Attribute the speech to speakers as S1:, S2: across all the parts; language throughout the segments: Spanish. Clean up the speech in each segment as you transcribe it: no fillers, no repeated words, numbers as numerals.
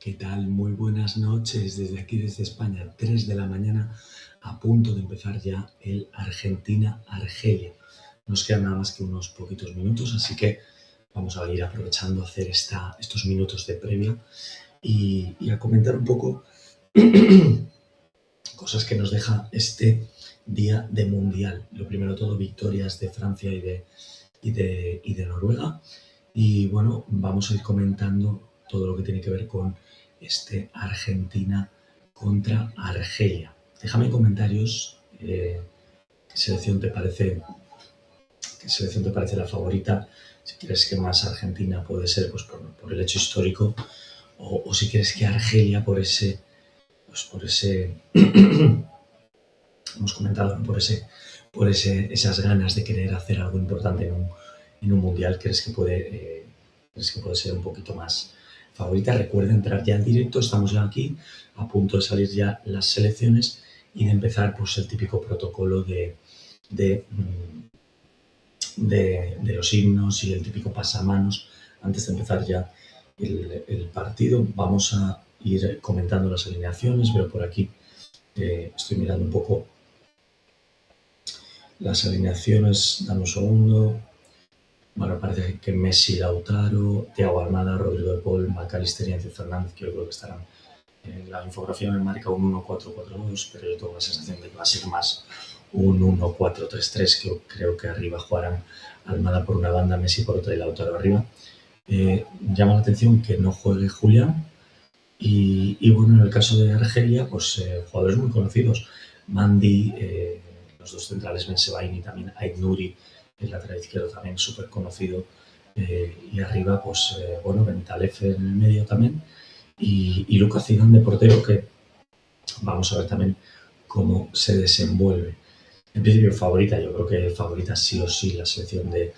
S1: ¿Qué tal? Muy buenas noches desde aquí, desde España, 3 de la mañana, a punto de empezar ya el Argentina-Argelia. Nos quedan nada más que unos poquitos minutos, así que vamos a ir aprovechando a hacer estos minutos de previa y a comentar un poco cosas que nos deja este día de Mundial. Lo primero de todo, victorias de Francia y de Noruega. Y bueno, vamos a ir comentando todo lo que tiene que ver con este Argentina contra Argelia. Déjame en comentarios qué selección te parece la favorita. Si quieres que más Argentina puede ser pues por el hecho histórico, o si quieres que Argelia por ese hemos comentado, ¿no? por esas ganas de querer hacer algo importante en un mundial. ¿Crees que puede ser un poquito más favorita? Recuerda entrar ya en directo, estamos ya aquí, a punto de salir ya las selecciones y de empezar pues el típico protocolo de los himnos y el típico pasamanos antes de empezar ya el partido. Vamos a ir comentando las alineaciones. Veo por aquí, estoy mirando un poco las alineaciones, dame un segundo. Bueno, parece que Messi, Lautaro, Thiago Almada, Rodrigo de Paul, McAllister y Enzo Fernández, que yo creo que estarán en la infografía. Me marca un 1-4-4-2, pero yo tengo la sensación de que va a ser más un 1-4-3-3, que creo que arriba jugarán Almada por una banda, Messi por otra y Lautaro arriba. Llama la atención que no juegue Julián. Y bueno, en el caso de Argelia, pues jugadores muy conocidos. Mandi, los dos centrales, Ben Sebaini, también Ait Nouri, el lateral izquierdo también súper conocido. Y arriba, pues bueno, Bentaleb en el medio también. Y Lucas Zidane de portero, que vamos a ver también cómo se desenvuelve. En principio favorita, yo creo que favorita sí o sí la selección de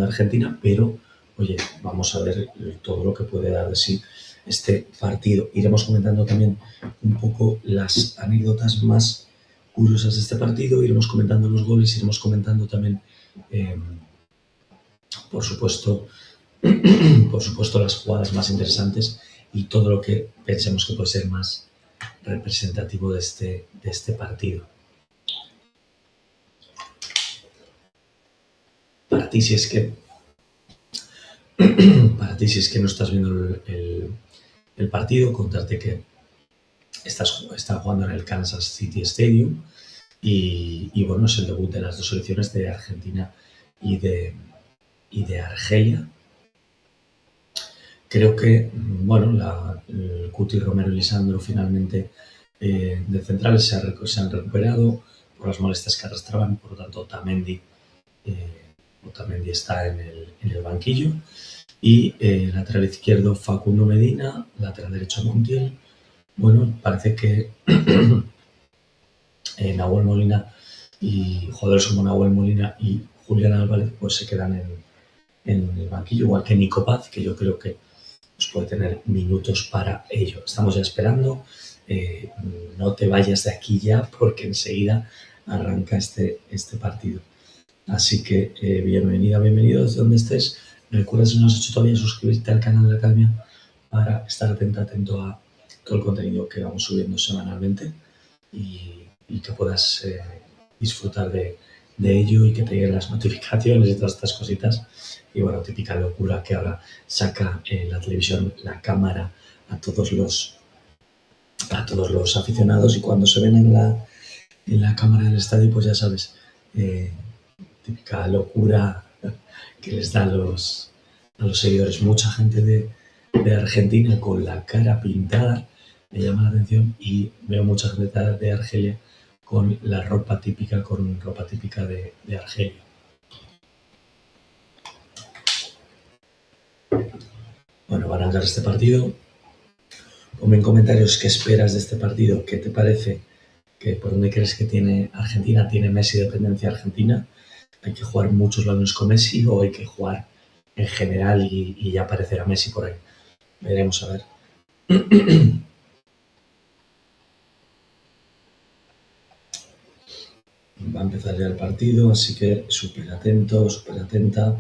S1: Argentina, pero oye, vamos a ver todo lo que puede dar de sí este partido. Iremos comentando también un poco las anécdotas más curiosas de este partido, iremos comentando los goles, iremos comentando también, por supuesto, las jugadas más interesantes y todo lo que pensemos que puede ser más representativo de este partido. Para ti, si es que no estás viendo el partido, contarte que está jugando en el Kansas City Stadium y bueno, es el debut de las dos selecciones de Argentina y de Argelia. Creo que, bueno, el Cuti, Romero y Lisandro finalmente de centrales se han recuperado por las molestias que arrastraban, por lo tanto Otamendi está en el banquillo. Y lateral izquierdo Facundo Medina, lateral derecho Montiel. Bueno, parece que Nahuel Molina y jugadores como Nahuel Molina y Julián Álvarez pues se quedan en el banquillo, igual que Nico Paz, que yo creo que pues, puede tener minutos para ello. Estamos ya esperando. No te vayas de aquí ya porque enseguida arranca este partido. Así que bienvenido desde donde estés. Recuerda, si no has hecho todavía, suscribirte al canal de la Academia para estar atento a todo el contenido que vamos subiendo semanalmente y que puedas disfrutar de ello y que te lleguen las notificaciones y todas estas cositas. Y bueno, típica locura que ahora saca la televisión, la cámara a todos los aficionados, y cuando se ven en la cámara del estadio, pues ya sabes, típica locura que les da a los seguidores. Mucha gente de Argentina con la cara pintada, me llama la atención, y veo mucha gente de Argelia con ropa típica de Argelia. Bueno, va a arrancar este partido. Ponme en comentarios qué esperas de este partido, qué te parece, por dónde crees que tiene Argentina. ¿Tiene Messi dependencia Argentina? ¿Hay que jugar muchos balones con Messi o hay que jugar en general y ya aparecerá Messi por ahí? Veremos a ver. Va a empezar ya el partido, así que súper atento, súper atenta.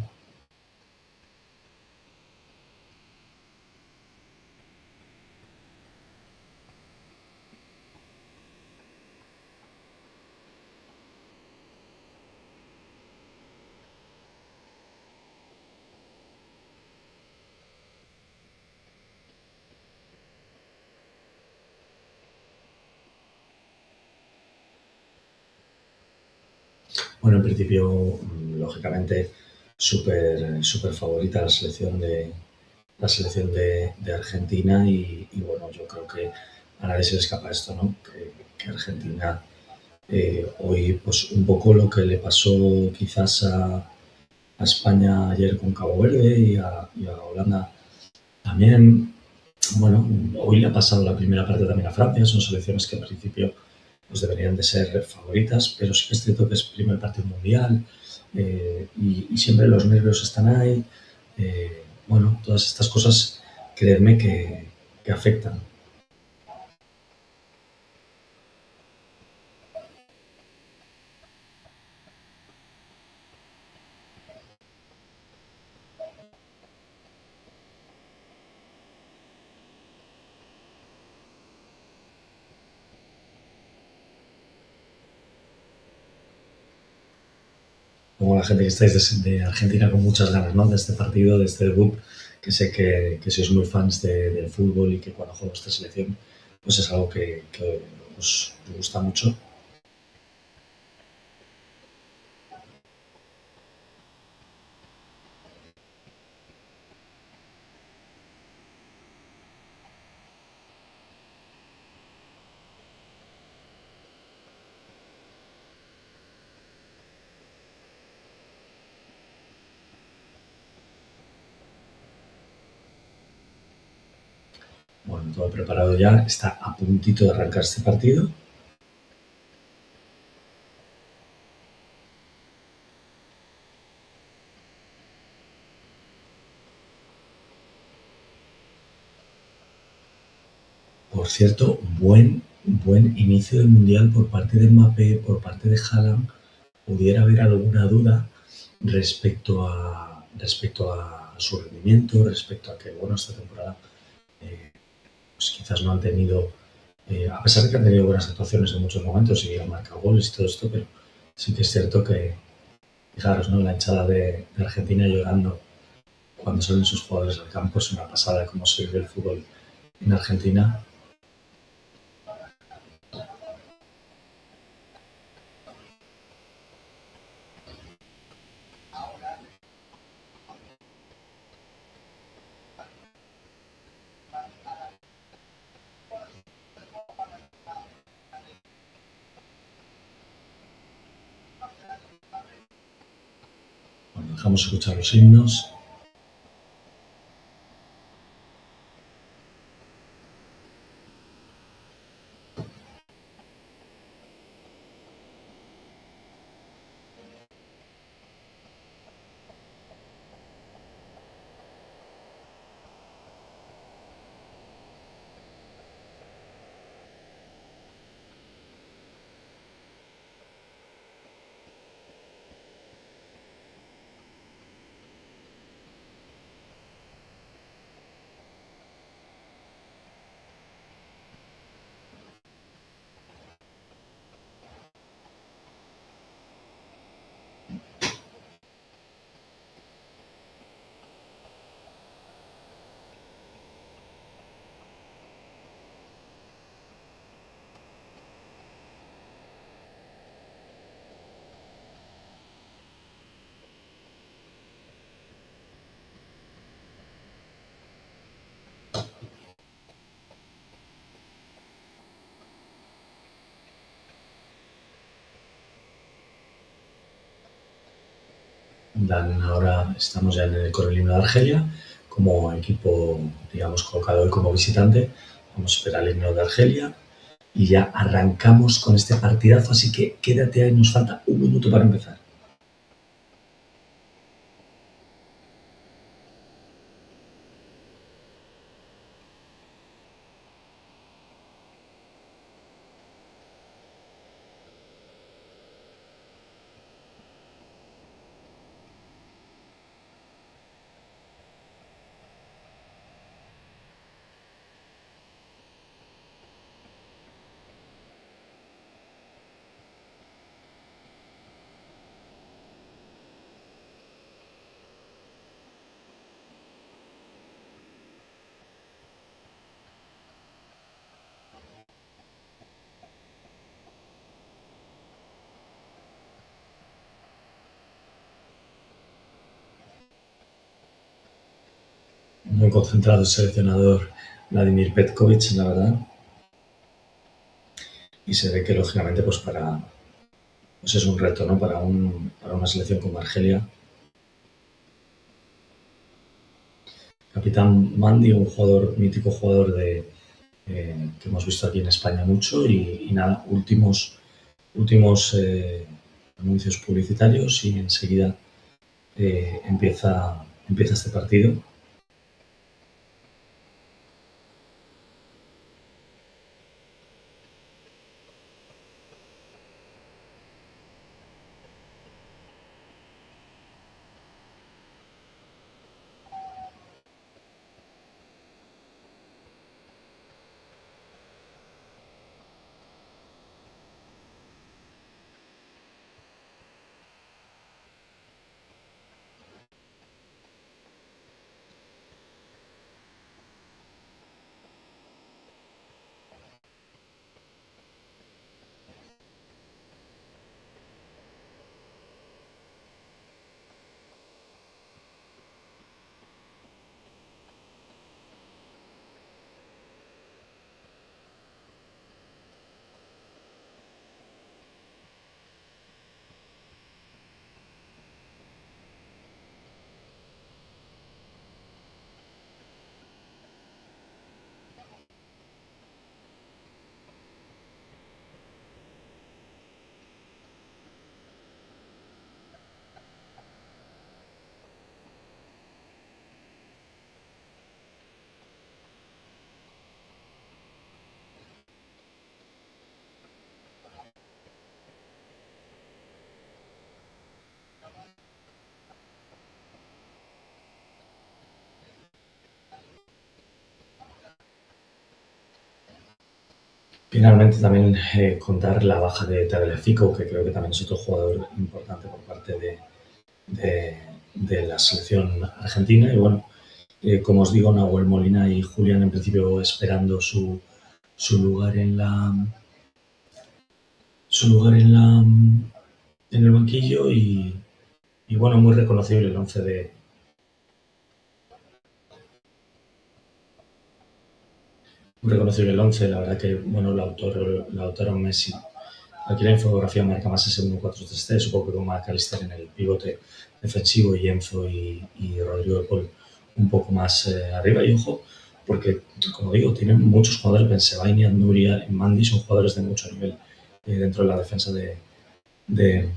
S1: Bueno, en principio, lógicamente, súper favorita la selección de Argentina y, bueno, yo creo que a nadie se le escapa esto, ¿no? Que Argentina hoy, pues un poco lo que le pasó quizás a España ayer con Cabo Verde y a Holanda también, bueno, hoy le ha pasado la primera parte también a Francia, son selecciones que en principio pues deberían de ser favoritas, pero sí que es cierto que es primer partido mundial y siempre los nervios están ahí. Bueno, todas estas cosas, creedme que afectan. Como la gente que estáis de Argentina con muchas ganas, ¿no? De este partido, de este debut, que sé que sois muy fans del fútbol y que cuando juega esta selección, pues es algo que os gusta mucho. Bueno, todo preparado ya, está a puntito de arrancar este partido. Por cierto, buen inicio del Mundial por parte de Mbappé, por parte de Haaland. Pudiera haber alguna duda respecto a su rendimiento, respecto a que, bueno, esta temporada pues quizás no han tenido, a pesar de que han tenido buenas actuaciones en muchos momentos y han marcado goles y todo esto, pero sí que es cierto que, fijaros, ¿no? La hinchada de Argentina llorando cuando salen sus jugadores al campo es una pasada cómo se vive el fútbol en Argentina. Bueno, dejamos escuchar los himnos. Ahora estamos ya con el himno de Argelia como equipo, digamos, colocado hoy como visitante. Vamos a esperar el himno de Argelia y ya arrancamos con este partidazo, así que quédate ahí, nos falta un minuto para empezar. muy concentrado el seleccionador Vladimir Petkovic, la verdad. Y se ve que, lógicamente, pues es un reto, ¿no? Para una selección como Argelia. Capitán Mandi, un mítico jugador que hemos visto aquí en España mucho. Y nada, últimos anuncios publicitarios y enseguida empieza este partido. Finalmente también contar la baja de Tagliafico, que creo que también es otro jugador importante por parte de la selección argentina. Y bueno, como os digo, Nahuel Molina y Julián en principio esperando su lugar en el banquillo y bueno, muy reconocible el 11 muy reconocible el 11, la verdad que bueno, Lautaro Messi. Aquí la infografía marca más ese 1-4-3-3, supongo que con McAllister en el pivote defensivo y Enzo y Rodrigo de Paul un poco más arriba. Y ojo, porque como digo, tienen muchos jugadores, Bensebaini, Nuria, Mandi, son jugadores de mucho nivel dentro de la defensa de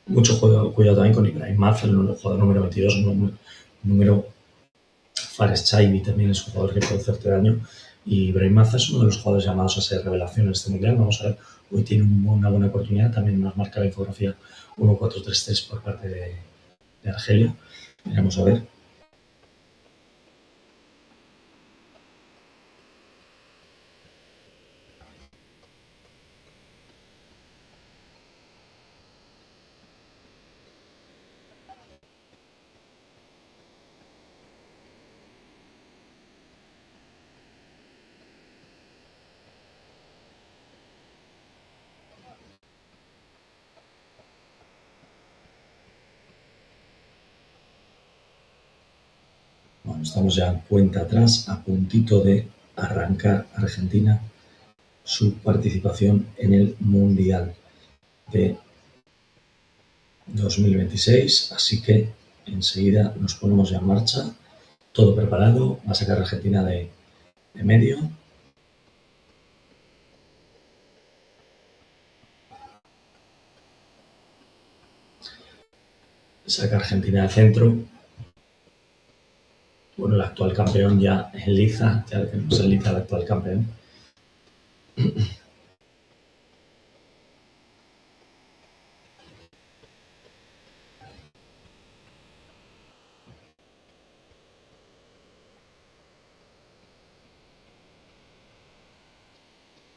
S1: mucho cuidado también con Ibrahim Mafra, el jugador número 22, número Fares Chaibi también es un jugador que puede hacerte daño. Y Ibrahim Maza es uno de los jugadores llamados a ser revelación en este mundial. Vamos a ver, hoy tiene una buena oportunidad. También nos marca la infografía 1-4-3-3 por parte de Argelia. Veremos a ver. Bueno, estamos ya en cuenta atrás, a puntito de arrancar Argentina su participación en el Mundial de 2026. Así que enseguida nos ponemos ya en marcha. Todo preparado. Va a sacar Argentina de medio. Saca Argentina de centro. Bueno, el actual campeón ya en liza, ya tenemos en liza el actual campeón.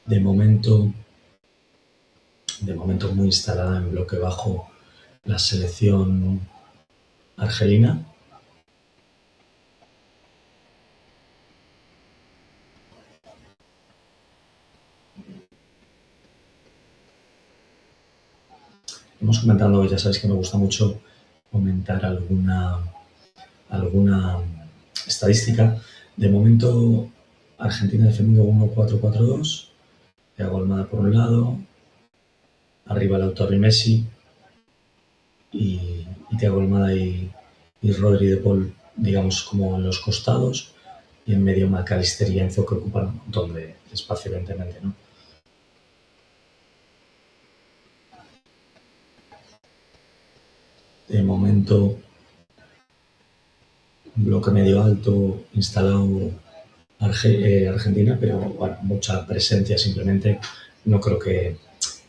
S1: De momento muy instalada en bloque bajo la selección argelina. Hemos comentado, ya sabéis que me gusta mucho comentar alguna estadística. De momento, Argentina defendiendo 1-4-4-2. Thiago Almada por un lado, arriba Lautaro y Messi, y Thiago Almada y Rodri de Paul, digamos, como en los costados, y en medio McAllister y Enzo, que ocupan un montón de espacio, evidentemente, ¿no? De momento, un bloque medio alto instalado Argentina, pero bueno, mucha presencia simplemente. No creo que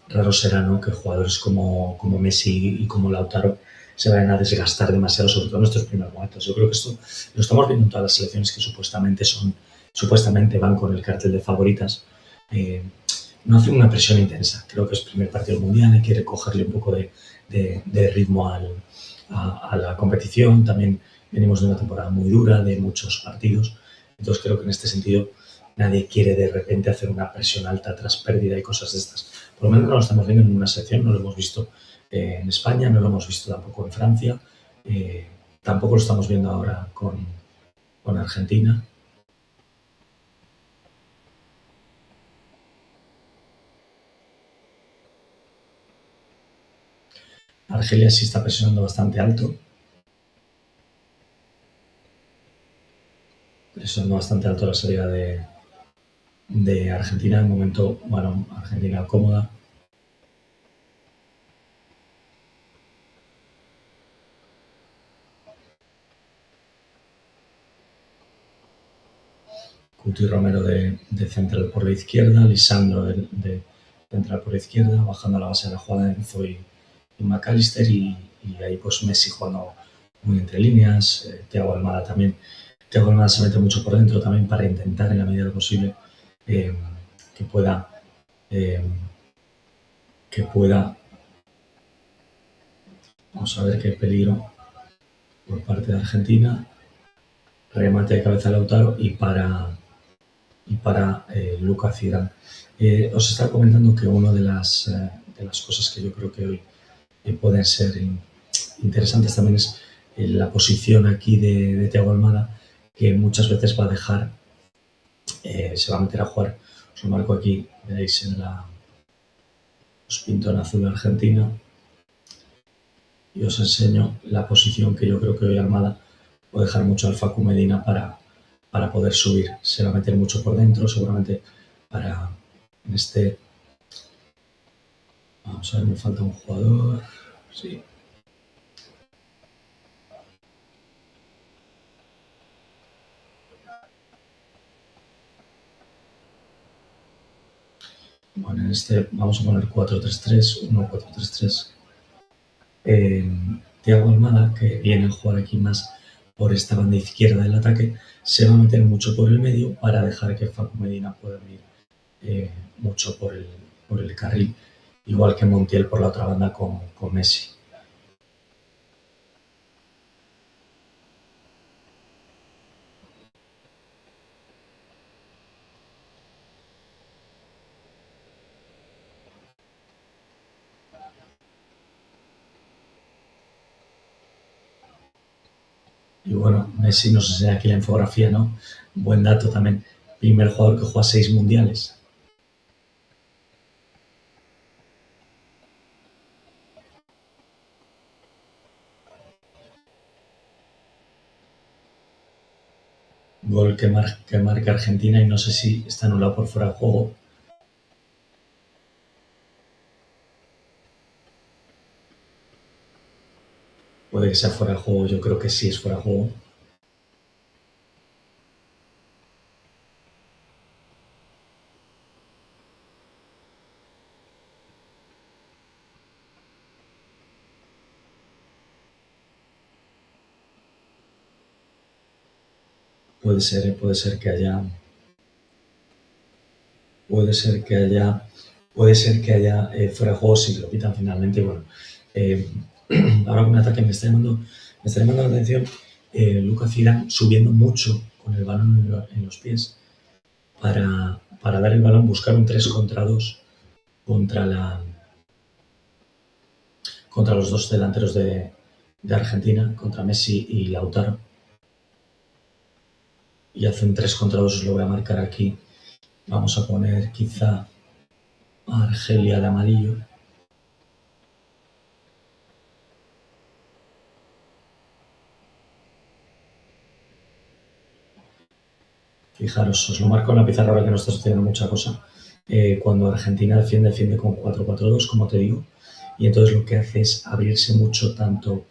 S1: raro será, ¿no?, que jugadores como Messi y como Lautaro se vayan a desgastar demasiado, sobre todo en estos primeros momentos. Yo creo que esto lo estamos viendo en todas las selecciones que supuestamente van con el cartel de favoritas. No hacen una presión intensa. Creo que es el primer partido mundial, hay que recogerle un poco de ritmo a la competición. También venimos de una temporada muy dura, de muchos partidos. Entonces creo que en este sentido nadie quiere de repente hacer una presión alta tras pérdida y cosas de estas. Por lo menos no lo estamos viendo en ninguna selección, no lo hemos visto en España, no lo hemos visto tampoco en Francia, tampoco lo estamos viendo ahora con Argentina. Argelia sí está presionando bastante alto. Presionando bastante alto la salida de Argentina. En momento, bueno, Argentina cómoda. Cuti Romero de central por la izquierda, Lisandro de central por la izquierda, bajando a la base de la jugada de Enzo y McAllister, y ahí pues Messi jugando muy entre líneas, Thiago Almada también. Thiago Almada se mete mucho por dentro también para intentar en la medida de lo posible que pueda vamos a ver qué peligro por parte de Argentina. Remate de cabeza de Lautaro y para Lucas Zidane. Os estaba comentando que una de las cosas que yo creo que hoy pueden ser interesantes también es la posición aquí de Thiago Almada, que muchas veces va a dejar, se va a meter a jugar. Os lo marco aquí, veréis os pinto en azul Argentina y os enseño la posición que yo creo que hoy Almada puede dejar mucho al Facu Medina para poder subir. Se va a meter mucho por dentro, seguramente en este. Vamos a ver, me falta un jugador. Sí. Bueno, en este vamos a poner 4-3-3, 1-4-3-3. Thiago Almada, que viene a jugar aquí más por esta banda izquierda del ataque, se va a meter mucho por el medio para dejar que Facu Medina pueda venir mucho por el carril, igual que Montiel por la otra banda con Messi. Y bueno, Messi nos enseña aquí la infografía, ¿no? Buen dato también. Primer jugador que juega 6 mundiales. Gol que marca Argentina y no sé si está anulado por fuera de juego. Puede que sea fuera de juego, yo creo que sí es fuera de juego. Puede ser que haya fuera de juego si lo pitan finalmente. Bueno, ahora con un ataque me está llamando la atención Lucas Zidane subiendo mucho con el balón en los pies para dar el balón, buscar un 3 contra 2 contra los dos delanteros de Argentina, contra Messi y Lautaro. y hacen 3 contra 2, os lo voy a marcar aquí. Vamos a poner quizá a Argelia de amarillo. Fijaros, os lo marco en la pizarra ahora que no está sucediendo mucha cosa. Cuando Argentina defiende con 4-4-2, como te digo, y entonces lo que hace es abrirse mucho tanto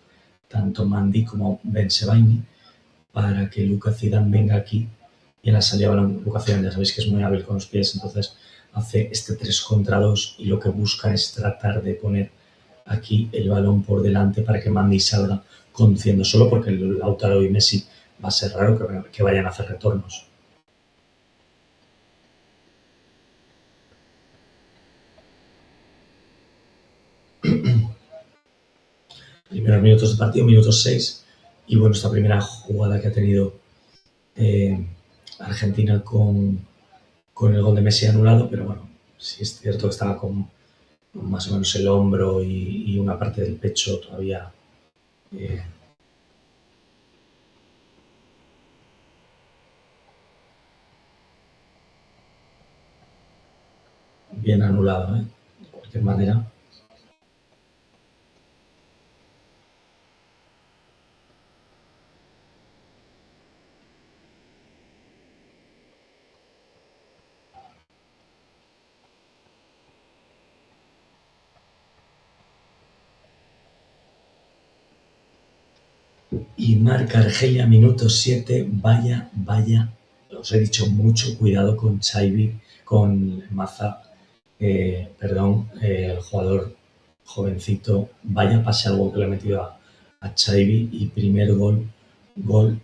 S1: Mandi como Bensebaini para que Lucas Zidane venga aquí y en la salida de balón, Lucas Zidane ya sabéis que es muy hábil con los pies, entonces hace este 3 contra 2 y lo que busca es tratar de poner aquí el balón por delante para que Mandi salga conduciendo solo, porque Lautaro y Messi va a ser raro que vayan a hacer retornos. Primeros minutos de partido, minutos 6, y bueno, esta primera jugada que ha tenido Argentina con el gol de Messi anulado, pero bueno, sí es cierto que estaba con más o menos el hombro y una parte del pecho todavía bien anulado, de cualquier manera. Y marca Argelia, minuto 7, vaya, os he dicho mucho cuidado con Xavi, con Maza, el jugador jovencito, vaya pase algo que le ha metido a Xavi y primer gol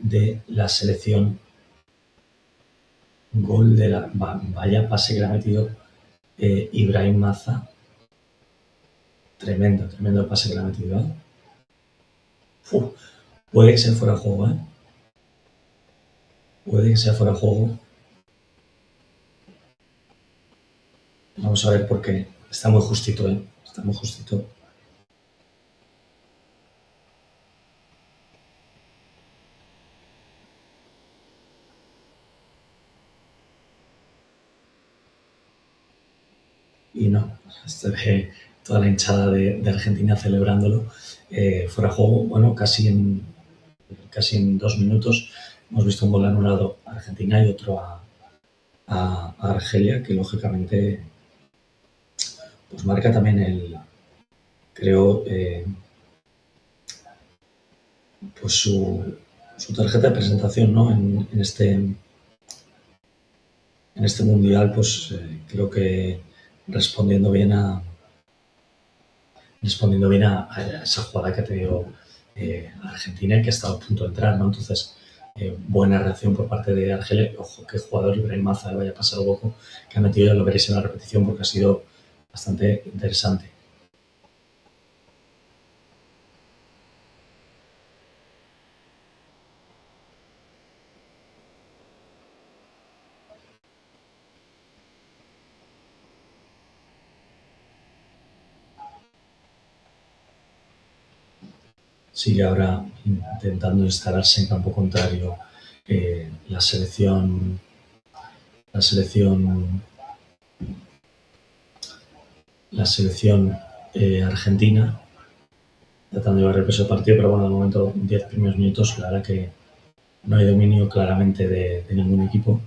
S1: de la selección, vaya pase que le ha metido Ibrahim Maza, tremendo pase que le ha metido. Puede que sea fuera de juego, puede que sea fuera de juego. Vamos a ver porque está muy justito, está muy justito. Y no, se ve toda la hinchada de Argentina celebrándolo. Fuera de juego, bueno, casi en 2 minutos hemos visto un gol anulado a Argentina y otro a Argelia, que lógicamente pues marca también creo, pues su tarjeta de presentación, ¿no? En este mundial, pues creo que respondiendo bien a esa jugada que ha tenido Argentina y que ha estado a punto de entrar, ¿no? Entonces, buena reacción por parte de Argelia. Ojo, qué jugador Ibrahim Maza, vaya pasado poco, que ha metido, ya lo veréis en la repetición porque ha sido bastante interesante. Sigue ahora intentando instalarse en campo contrario la selección argentina, tratando de llevar el peso del partido, pero bueno, de momento 10 primeros minutos, la verdad que no hay dominio claramente de ningún equipo.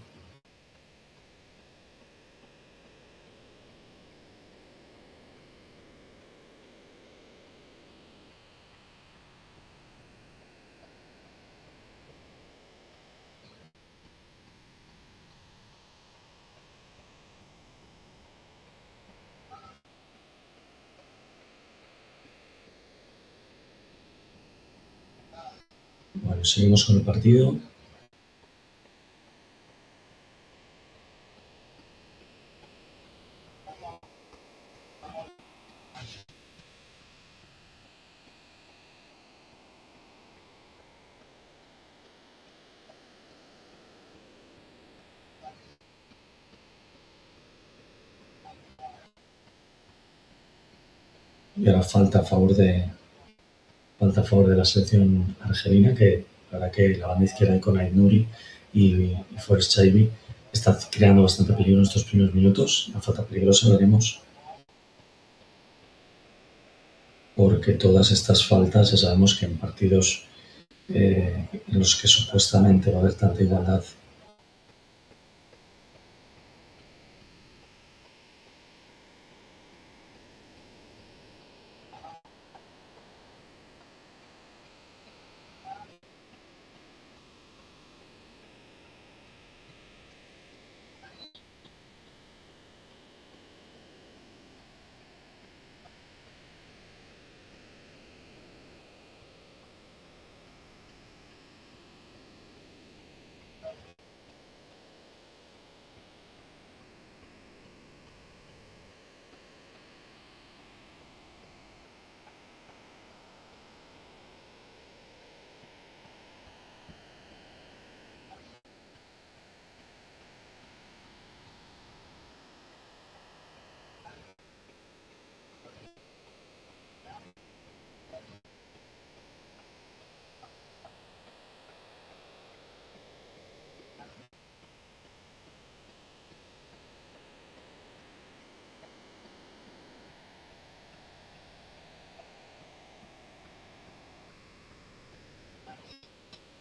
S1: Bueno, seguimos con el partido. Y ahora falta a favor de la selección argelina, que La verdad que la banda izquierda con Ait Nouri y Forrest Chaibi está creando bastante peligro en estos primeros minutos. Una falta peligrosa, veremos. Porque todas estas faltas ya sabemos que en partidos en los que supuestamente va a haber tanta igualdad,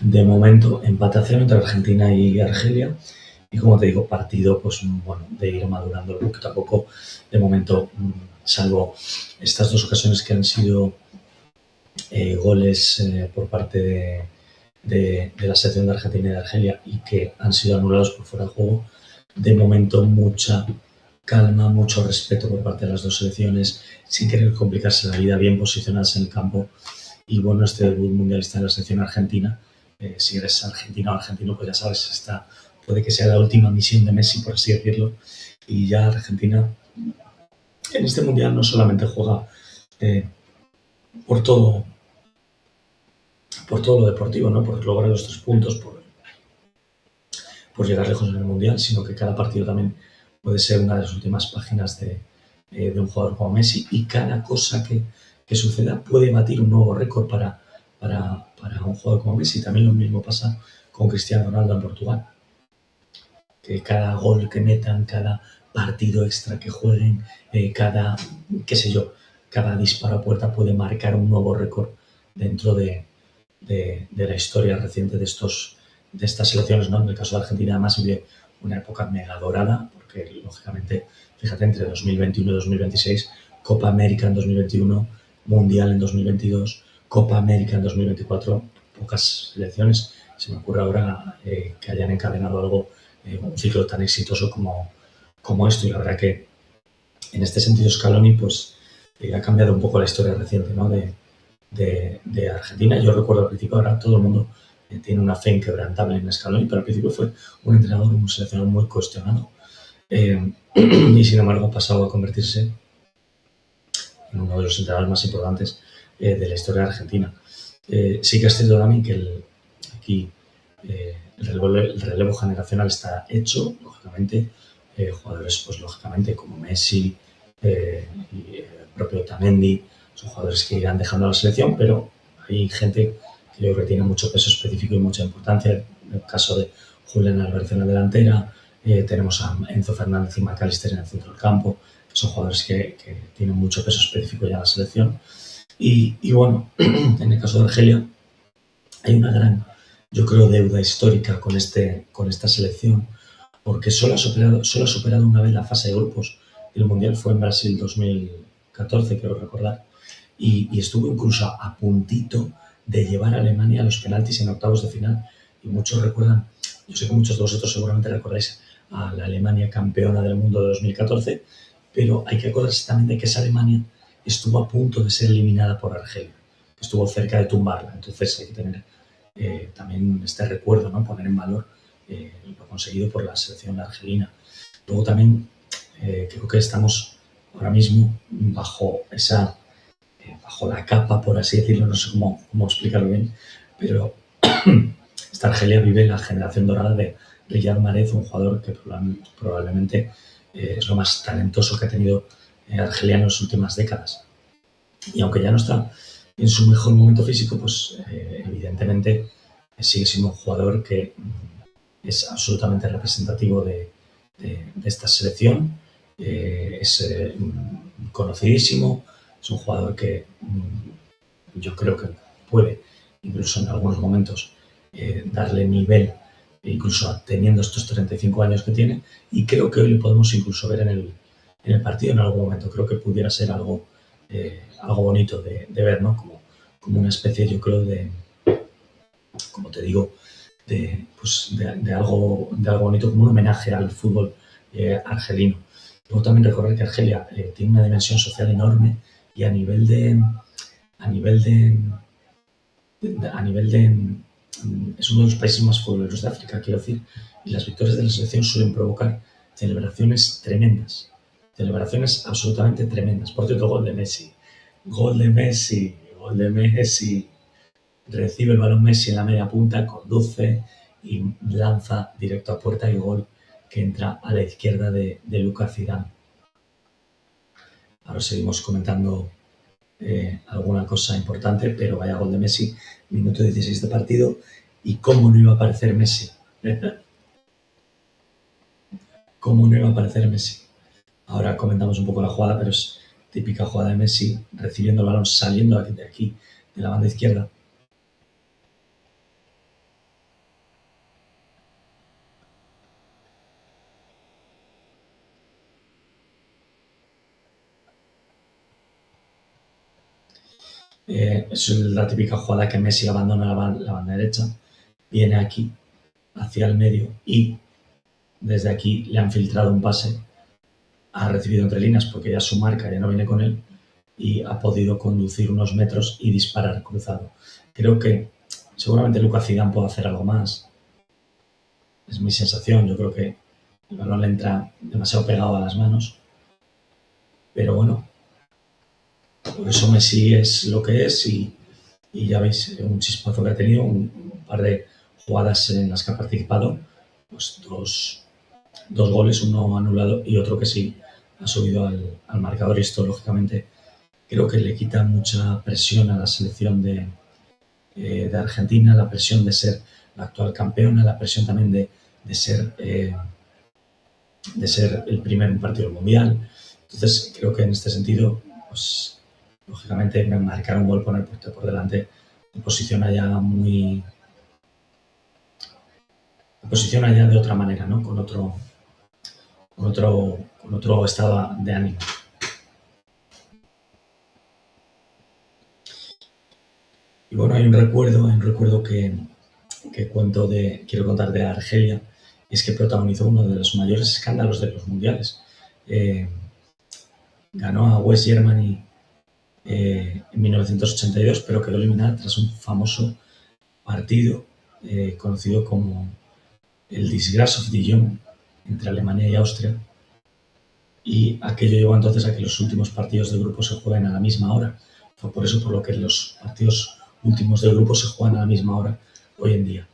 S1: de momento empate a 0 entre Argentina y Argelia. Y como te digo, partido pues bueno, de ir madurando poquito a poco. De momento, salvo estas dos ocasiones que han sido goles por parte de la selección de Argentina y de Argelia y que han sido anulados por fuera de juego, de momento mucha calma, mucho respeto por parte de las dos selecciones, sin querer complicarse la vida, bien posicionadas en el campo. Y bueno, este debut mundialista en la selección argentina, si eres argentino o argentino, pues ya sabes, esta puede que sea la última misión de Messi, por así decirlo. Y ya Argentina en este mundial no solamente juega por todo lo deportivo, ¿no? Por lograr los 3 puntos, por llegar lejos en el mundial, sino que cada partido también puede ser una de las últimas páginas de un jugador como Messi, y cada cosa que suceda puede batir un nuevo récord para un jugador como Messi. También lo mismo pasa con Cristiano Ronaldo en Portugal, que cada gol que metan, cada partido extra que jueguen, cada, qué sé yo, cada disparo a puerta puede marcar un nuevo récord dentro de la historia reciente de estas selecciones, ¿no? En el caso de Argentina, además, vive una época mega dorada, porque lógicamente, fíjate, entre 2021 y 2026, Copa América en 2021, Mundial en 2022, Copa América en 2024, pocas selecciones. Se me ocurre ahora que hayan encadenado algo, un ciclo tan exitoso como esto. Y la verdad que en este sentido Scaloni pues ha cambiado un poco la historia reciente, ¿no? de Argentina. Yo recuerdo al principio, ahora todo el mundo tiene una fe inquebrantable en Scaloni, pero al principio fue un entrenador, un seleccionador muy cuestionado, y sin embargo ha pasado a convertirse en uno de los entrenadores más importantes de la historia de Argentina. Sí que es cierto también que aquí el relevo generacional está hecho, lógicamente, jugadores pues lógicamente como Messi y el propio Otamendi, son jugadores que irán dejando la selección, pero hay gente que yo creo que tiene mucho peso específico y mucha importancia. En el caso de Julián Álvarez en la delantera, tenemos a Enzo Fernández y McAllister en el centro del campo, que son jugadores que tienen mucho peso específico ya en la selección. Y bueno, en el caso de Argelia hay una gran, yo creo, deuda histórica con esta selección, porque solo ha superado una vez la fase de grupos. El Mundial fue en Brasil 2014, creo recordar, y estuvo incluso a puntito de llevar a Alemania a los penaltis en octavos de final. Y muchos recuerdan, yo sé que muchos de vosotros seguramente recordáis a la Alemania campeona del mundo de 2014, pero hay que acordarse también de que esa Alemania estuvo a punto de ser eliminada por Argelia, estuvo cerca de tumbarla. Entonces hay que tener también este recuerdo, ¿no? Poner en valor lo conseguido por la selección argelina. Luego también creo que estamos ahora mismo bajo la capa, por así decirlo, no sé cómo explicarlo bien, pero esta Argelia vive la generación dorada de Riyad Mahrez, un jugador que probablemente es lo más talentoso que ha tenido Argelia en las últimas décadas. Y aunque ya no está en su mejor momento físico, pues evidentemente sigue siendo un jugador que es absolutamente representativo de esta selección, es conocidísimo, es un jugador que yo creo que puede, incluso en algunos momentos, darle nivel, incluso teniendo estos 35 años que tiene, y creo que hoy lo podemos incluso ver en el partido en algún momento. Creo que pudiera ser algo bonito de ver, ¿no? Como una especie, yo creo, como te digo, de algo bonito, como un homenaje al fútbol argelino. Luego también recordar que Argelia tiene una dimensión social enorme y a nivel de es uno de los países más futboleros de África, quiero decir, y las victorias de la selección suelen provocar celebraciones tremendas, celebraciones absolutamente tremendas. Por cierto, gol de Messi, gol de Messi, gol de Messi. Recibe el balón Messi en la media punta, conduce y lanza directo a puerta y gol que entra a la izquierda de Lucas Zidane. Ahora seguimos comentando alguna cosa importante, pero vaya gol de Messi, minuto 16 de partido, y cómo no iba a aparecer Messi. ¿Cómo no iba a aparecer Messi? Ahora comentamos un poco la jugada, pero es típica jugada de Messi, recibiendo el balón, saliendo de aquí, de la banda izquierda. Es la típica jugada que Messi abandona la banda derecha, viene aquí, hacia el medio, y desde aquí le han filtrado un pase, ha recibido entre líneas porque ya su marca ya no viene con él y ha podido conducir unos metros y disparar cruzado. Creo que seguramente Lucas Zidane puede hacer algo más. Es mi sensación, yo creo que el balón le entra demasiado pegado a las manos. Pero bueno, por eso Messi es lo que es y ya veis un chispazo que ha tenido, un par de jugadas en las que ha participado, pues dos goles, uno anulado y otro que sí ha subido al marcador, y esto lógicamente creo que le quita mucha presión a la selección de Argentina, la presión de ser la actual campeona, la presión también de ser el primer en partido mundial. Entonces creo que en este sentido, pues lógicamente marcar un gol, poner por delante, te posiciona ya de otra manera, ¿no? Con otro estado de ánimo. Y bueno, hay un recuerdo que quiero contar de Argelia, y es que protagonizó uno de los mayores escándalos de los mundiales. Ganó a West Germany en 1982, pero quedó eliminada tras un famoso partido conocido como el Disgrace of Dijon entre Alemania y Austria, y aquello llevó entonces a que los últimos partidos de grupo se jueguen a la misma hora. Fue por eso por lo que los partidos últimos de grupo se juegan a la misma hora hoy en día.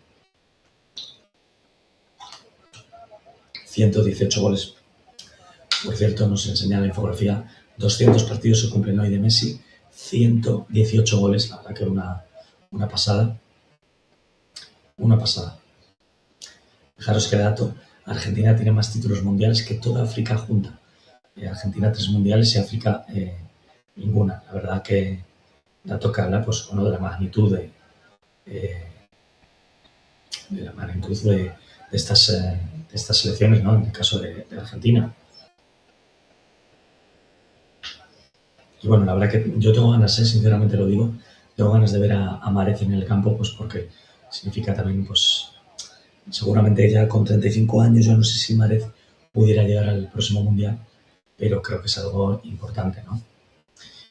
S1: 118 goles. Por cierto, nos enseña la infografía, 200 partidos se cumplen hoy de Messi, 118 goles, la verdad que una pasada. Una pasada. Fijaros qué dato, Argentina tiene más títulos mundiales que toda África junta. Argentina 3 mundiales y África ninguna. La verdad que dato que habla, pues, bueno, de la magnitud de estas selecciones, ¿no? En el caso de Argentina. Y bueno, la verdad que yo tengo ganas, sinceramente lo digo, tengo ganas de ver a Mahrez en el campo, pues porque significa también, pues, seguramente ya con 35 años, yo no sé si Mahrez pudiera llegar al próximo Mundial, pero creo que es algo importante, ¿no?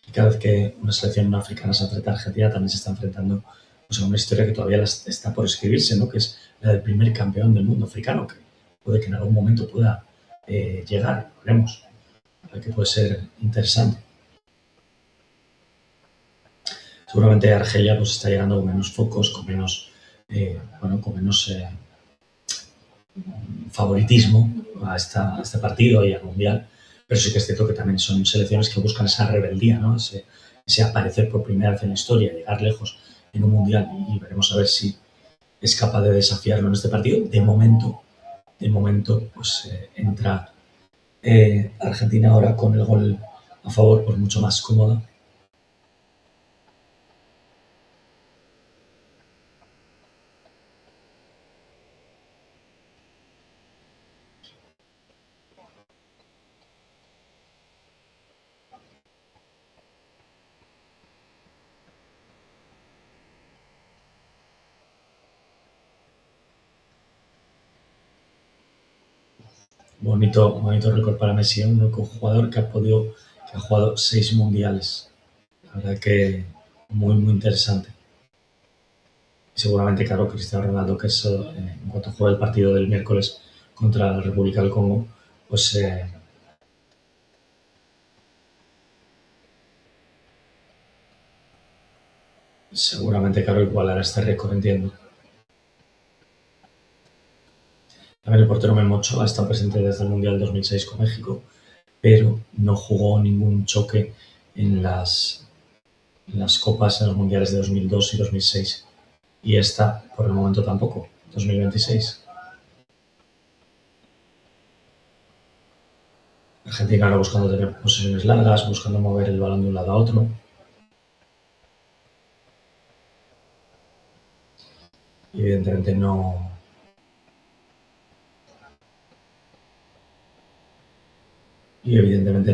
S1: Y cada vez que una selección africana se enfrenta a Argentina, también se está enfrentando, pues, a una historia que todavía está por escribirse, ¿no? Que es la del primer campeón del mundo africano, que puede que en algún momento pueda llegar, veremos, que puede ser interesante. Seguramente Argelia, pues, está llegando con menos focos, con menos favoritismo a este partido y al Mundial, pero sí que es cierto que también son selecciones que buscan esa rebeldía, ¿no? Ese aparecer por primera vez en la historia, llegar lejos en un Mundial, y veremos a ver si es capaz de desafiarlo en este partido. De momento, pues entra Argentina ahora con el gol a favor, pues mucho más cómoda. Bonito récord para Messi, un único jugador que ha jugado 6 mundiales. La verdad que muy interesante. Y seguramente, claro, Cristiano Ronaldo, que es, en cuanto juegue el partido del miércoles contra la República del Congo, pues seguramente, claro, igualará este récord, entiendo. También el portero Memo Ochoa ha estado presente desde el Mundial 2006 con México, pero no jugó ningún choque en las copas, en los mundiales de 2002 y 2006. Y esta, por el momento, tampoco, 2026. Argentina ahora buscando tener posesiones largas, buscando mover el balón de un lado a otro. Y evidentemente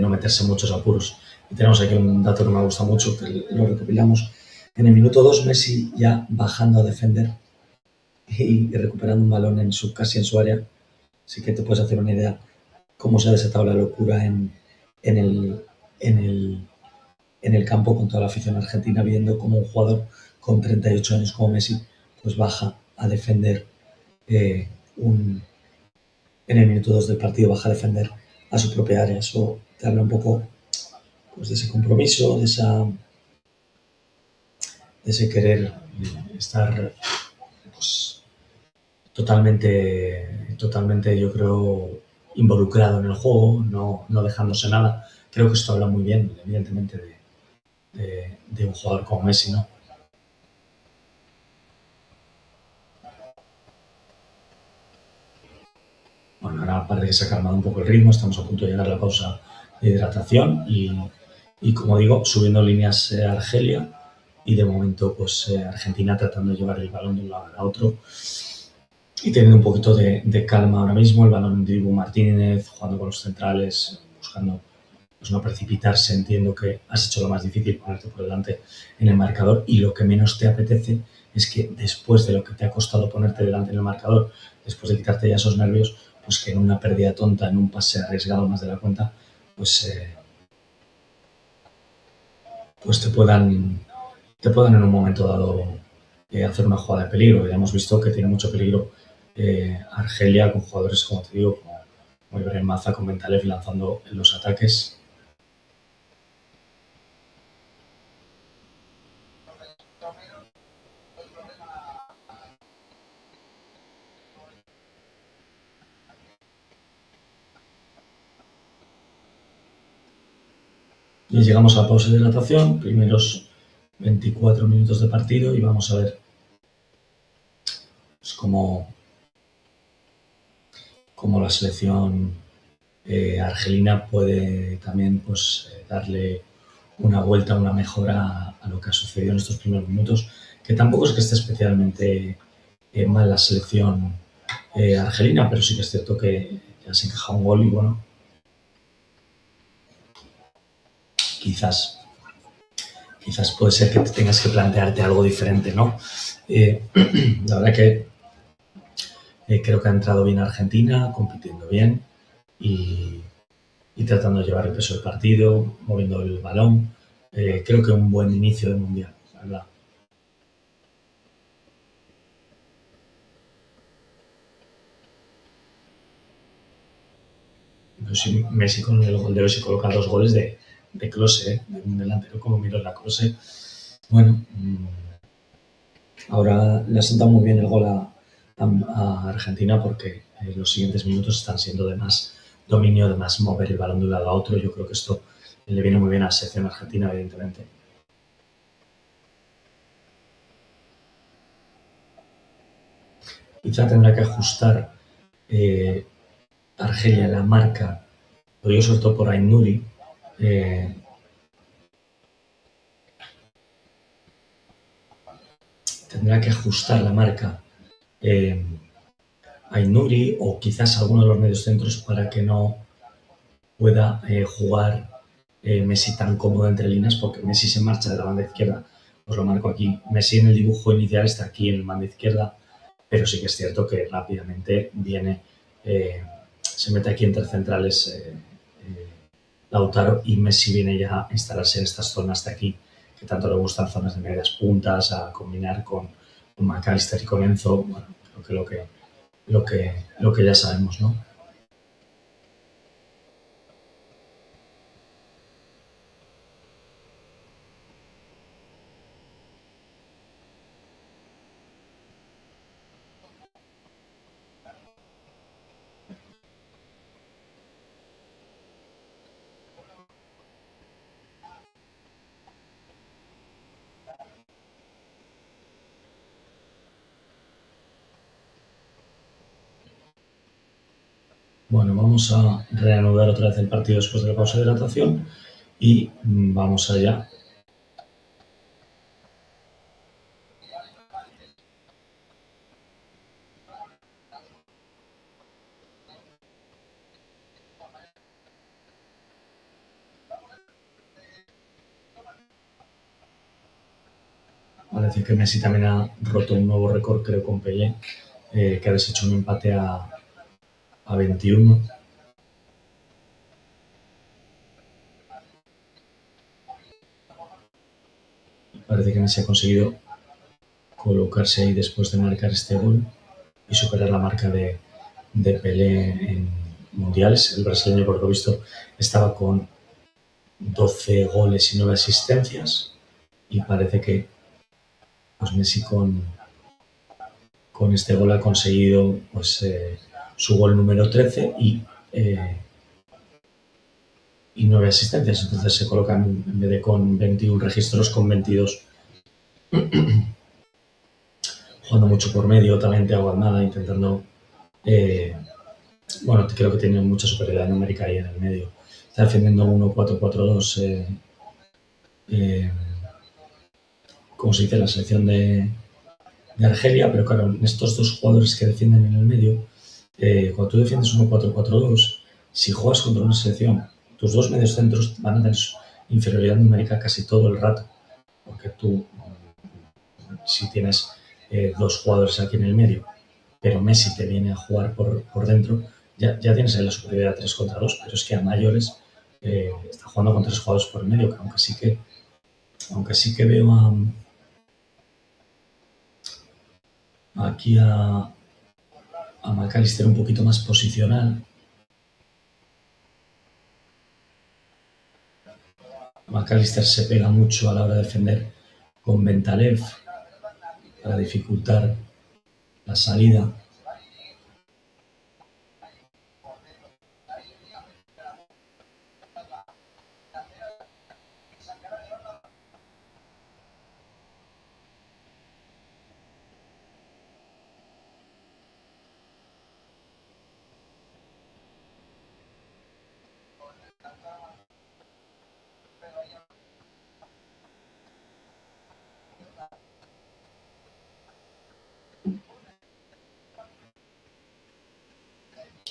S1: no meterse en muchos apuros. Y tenemos aquí un dato que me gusta mucho, que lo recopilamos. En el minuto 2, Messi ya bajando a defender y recuperando un balón casi en su área. Así que te puedes hacer una idea cómo se ha desatado la locura en el, en el, en el campo con toda la afición argentina, viendo cómo un jugador con 38 años como Messi pues baja a defender eh, un, en el minuto 2 del partido, baja a defender a su propia área. Eso te habla un poco pues, de ese compromiso, de ese querer estar pues, totalmente, yo creo, involucrado en el juego, no dejándose nada. Creo que esto habla muy bien, evidentemente, de un jugador como Messi, ¿no? Bueno, ahora parece que se ha calmado un poco el ritmo, estamos a punto de llegar a la pausa de hidratación y como digo, subiendo líneas Argelia y de momento pues Argentina tratando de llevar el balón de un lado a otro y teniendo un poquito de calma ahora mismo, el balón de Dibu Martínez, jugando con los centrales, buscando pues, no precipitarse. Entiendo que has hecho lo más difícil, ponerte por delante en el marcador y lo que menos te apetece es que después de lo que te ha costado ponerte delante en el marcador, después de quitarte ya esos nervios, pues que en una pérdida tonta, en un pase arriesgado más de la cuenta, pues, pues te puedan en un momento dado hacer una jugada de peligro. Ya hemos visto que tiene mucho peligro Argelia con jugadores, como te digo, como Ibrahim Maza, con Mentalev lanzando en los ataques. Y llegamos a la pausa de hidratación, primeros 24 minutos de partido y vamos a ver pues, cómo la selección argelina puede también pues, darle una vuelta, una mejora a lo que ha sucedido en estos primeros minutos, que tampoco es que esté especialmente mal la selección argelina, pero sí que es cierto que ya se encaja un gol y bueno, quizás puede ser que te tengas que plantearte algo diferente, ¿no? La verdad que creo que ha entrado bien Argentina, compitiendo bien y, y tratando de llevar el peso del partido, moviendo el balón. Creo que un buen inicio de mundial, la verdad. Pero si Messi con el gol de hoy se coloca 2 goles de Klose, de un delantero como Miroslav Klose. Bueno, ahora le ha sentado muy bien el gol a Argentina porque los siguientes minutos están siendo de más dominio, de más mover el balón de un lado a otro. Yo creo que esto le viene muy bien a la selección argentina, evidentemente. Quizá tendrá que ajustar Argelia la marca, lo digo sobre todo por Aït-Nouri, tendrá que ajustar la marca Aït-Nouri o quizás alguno de los mediocentros para que no pueda jugar Messi tan cómodo entre líneas, porque Messi se marcha de la banda izquierda. Os lo marco aquí. Messi en el dibujo inicial está aquí en la banda izquierda, pero sí que es cierto que rápidamente viene, se mete aquí entre centrales Lautaro, y Messi viene ya a instalarse en estas zonas de aquí, que tanto le gustan, zonas de medias puntas, a combinar con McAllister y con Enzo. Bueno, creo que lo que ya sabemos, ¿no? Bueno, vamos a reanudar otra vez el partido después de la pausa de hidratación y vamos allá. Parece que Messi también ha roto un nuevo récord, creo, con Pelé, que ha deshecho un empate a 21. Parece que Messi ha conseguido colocarse ahí después de marcar este gol y superar la marca de Pelé en mundiales. El brasileño, por lo visto, estaba con 12 goles y 9 asistencias, y parece que pues Messi con este gol ha conseguido pues, su gol número 13 y 9 asistencias. Entonces se colocan, en vez de con 21 registros, con 22. Jugando mucho por medio, también Thiago Almada intentando, bueno, creo que tiene mucha superioridad numérica ahí en el medio. Está defendiendo 1-4-4-2, como se dice, la selección de Argelia, pero claro, estos dos jugadores que defienden en el medio, cuando tú defiendes 1-4-4-2, si juegas contra una selección, tus dos medios centros van a tener inferioridad numérica casi todo el rato, porque tú, si tienes dos jugadores aquí en el medio, pero Messi te viene a jugar por dentro, ya tienes ahí la superioridad 3 contra 2, pero es que a mayores está jugando con tres jugadores por el medio, que aunque sí que veo aquí a McAllister un poquito más posicional. McAllister se pega mucho a la hora de defender con Bentalev para dificultar la salida.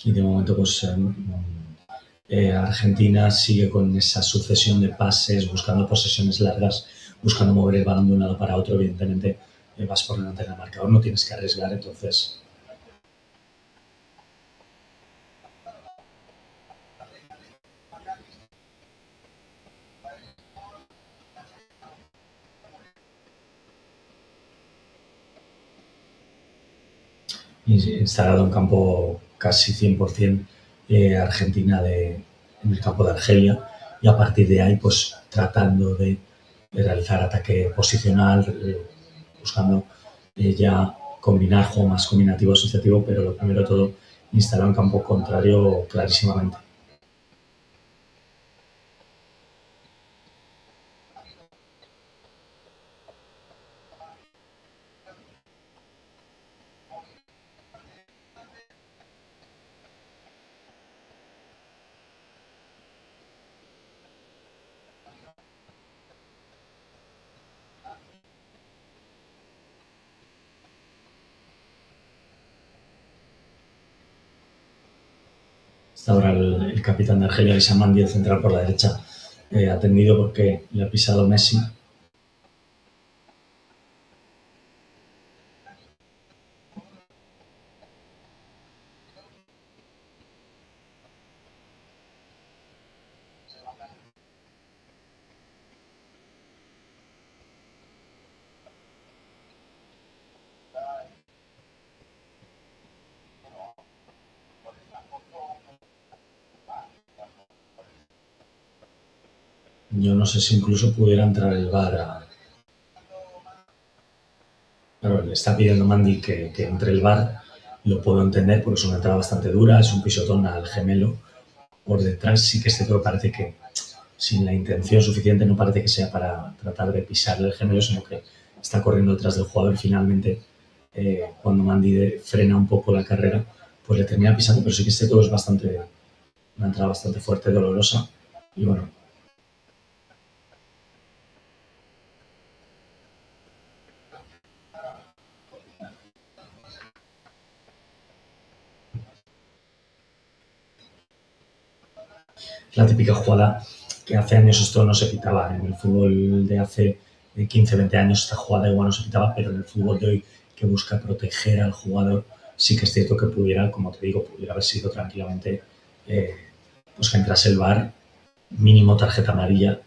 S1: Y de momento, pues Argentina sigue con esa sucesión de pases, buscando posesiones largas, buscando mover el balón de un lado para otro. Evidentemente, vas por delante del marcador, no tienes que arriesgar, entonces instalado en campo casi 100% Argentina en el campo de Argelia, y a partir de ahí pues tratando de realizar ataque posicional, buscando ya combinar juego más combinativo asociativo, pero lo primero de todo instalar un campo contrario clarísimamente. Está ahora el capitán de Argelia, Issam Mandi, el central por la derecha, atendido porque le ha pisado Messi. Yo no sé si incluso pudiera entrar el VAR a... Claro, le está pidiendo Mandi que entre el VAR, lo puedo entender porque es una entrada bastante dura, es un pisotón al gemelo. Por detrás sí que parece que sin la intención suficiente, no parece que sea para tratar de pisarle el gemelo, sino que está corriendo detrás del jugador. Finalmente, cuando Mandi frena un poco la carrera, pues le termina pisando, pero sí que es una entrada bastante fuerte, dolorosa. Y bueno, la típica jugada que hace años esto no se pitaba. En el fútbol de hace 15, 20 años esta jugada igual no se pitaba, pero en el fútbol de hoy, que busca proteger al jugador, sí que es cierto que pudiera, como te digo, pudiera haber sido tranquilamente pues que entrase el VAR, mínimo tarjeta amarilla,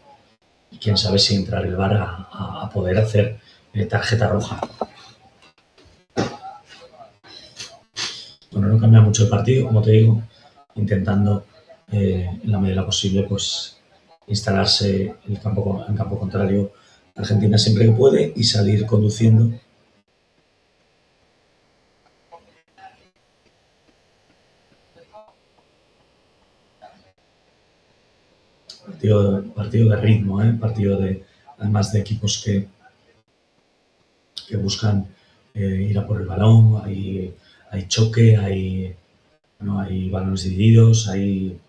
S1: y quién sabe si entrar el VAR a poder hacer tarjeta roja. Bueno, no cambia mucho el partido, como te digo, intentando en la medida posible pues instalarse en campo contrario Argentina siempre que puede y salir conduciendo. Partido de ritmo, partido de además de equipos que buscan ir a por el balón, hay choque, hay balones divididos, hay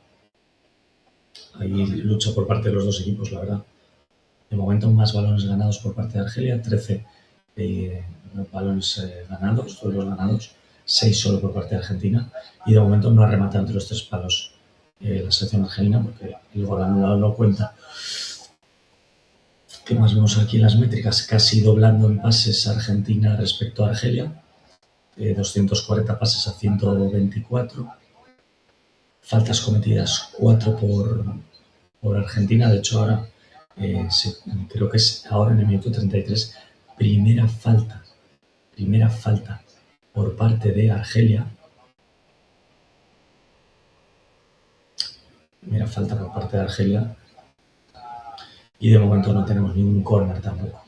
S1: lucha por parte de los dos equipos, la verdad. De momento, más balones ganados por parte de Argelia, 13 balones ganados, duelos ganados, 6 solo por parte de Argentina. Y de momento no ha rematado entre los 3 palos la selección argelina porque el gol anulado no cuenta. ¿Qué más vemos aquí en las métricas? Casi doblando en pases Argentina respecto a Argelia. 240 pases a 124. Faltas cometidas 4 por Argentina. De hecho, ahora creo que es ahora en el minuto 33. Primera falta por parte de Argelia. Primera falta por parte de Argelia. Y de momento no tenemos ningún córner tampoco.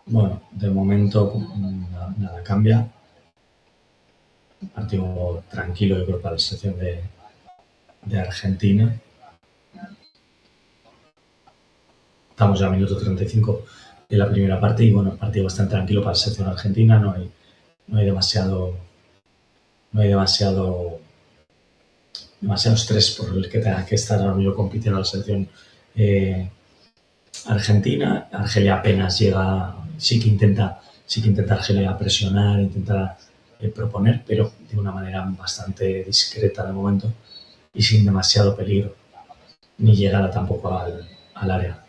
S1: Bueno, de momento nada cambia. Partido tranquilo, yo creo, para la selección de Argentina. Estamos ya a minuto 35 de la primera parte y bueno, partido bastante tranquilo para la selección argentina. No hay demasiado estrés por el que tenga que estar ahora mismo compitiendo la selección argentina. Argelia apenas llega, sí que intenta Argelia presionar, intenta proponer, pero de una manera bastante discreta de momento y sin demasiado peligro, ni llegada tampoco al área.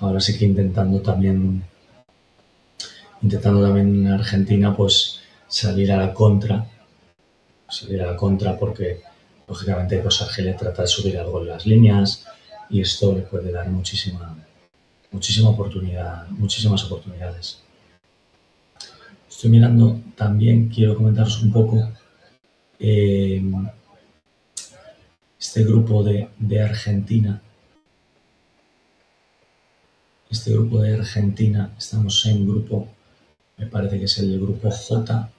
S1: ahora sí que intentando también en Argentina pues salir a la contra porque lógicamente pues Argelia trata de subir algo en las líneas y esto le puede dar muchísimas oportunidades. Estoy mirando también, quiero comentaros un poco este grupo de Argentina. Estamos en grupo, me parece que es el grupo J,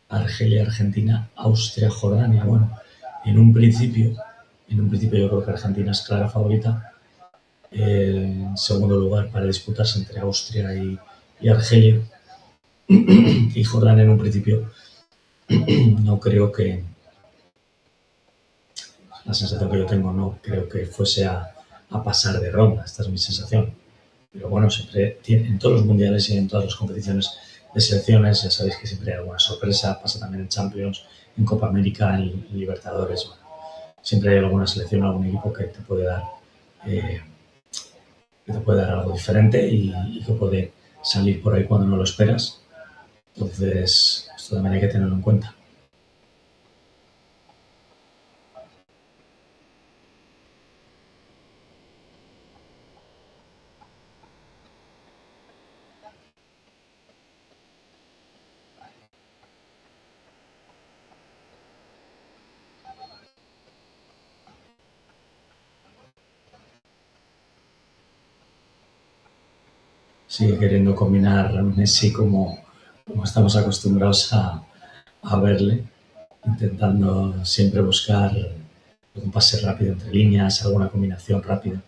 S1: Argelia, Argentina, Austria, Jordania. Bueno, en un principio yo creo que Argentina es clara favorita. En segundo lugar, para disputarse entre Austria y Argelia. Y Jordania en un principio no creo que, la sensación que yo tengo, no creo que fuese a pasar de ronda. Esta es mi sensación. Pero bueno, siempre en todos los mundiales y en todas las competiciones de selecciones, ya sabéis que siempre hay alguna sorpresa. Pasa también en Champions, en Copa América, en Libertadores. Bueno, siempre hay alguna selección, algún equipo que te puede dar algo diferente y que puede salir por ahí cuando no lo esperas. Entonces, esto también hay que tenerlo en cuenta. Sigue queriendo combinar Messi como estamos acostumbrados a verle, intentando siempre buscar un pase rápido entre líneas, alguna combinación rápida.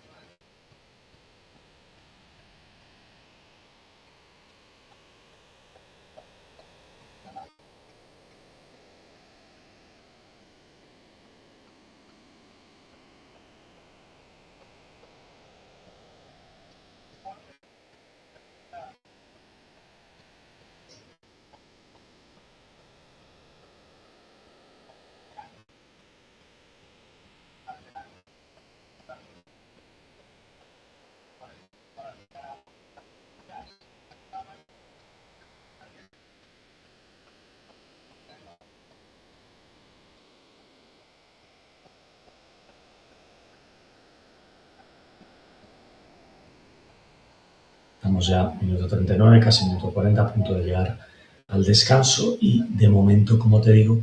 S1: Estamos ya minuto 39, casi minuto 40, a punto de llegar al descanso y de momento, como te digo,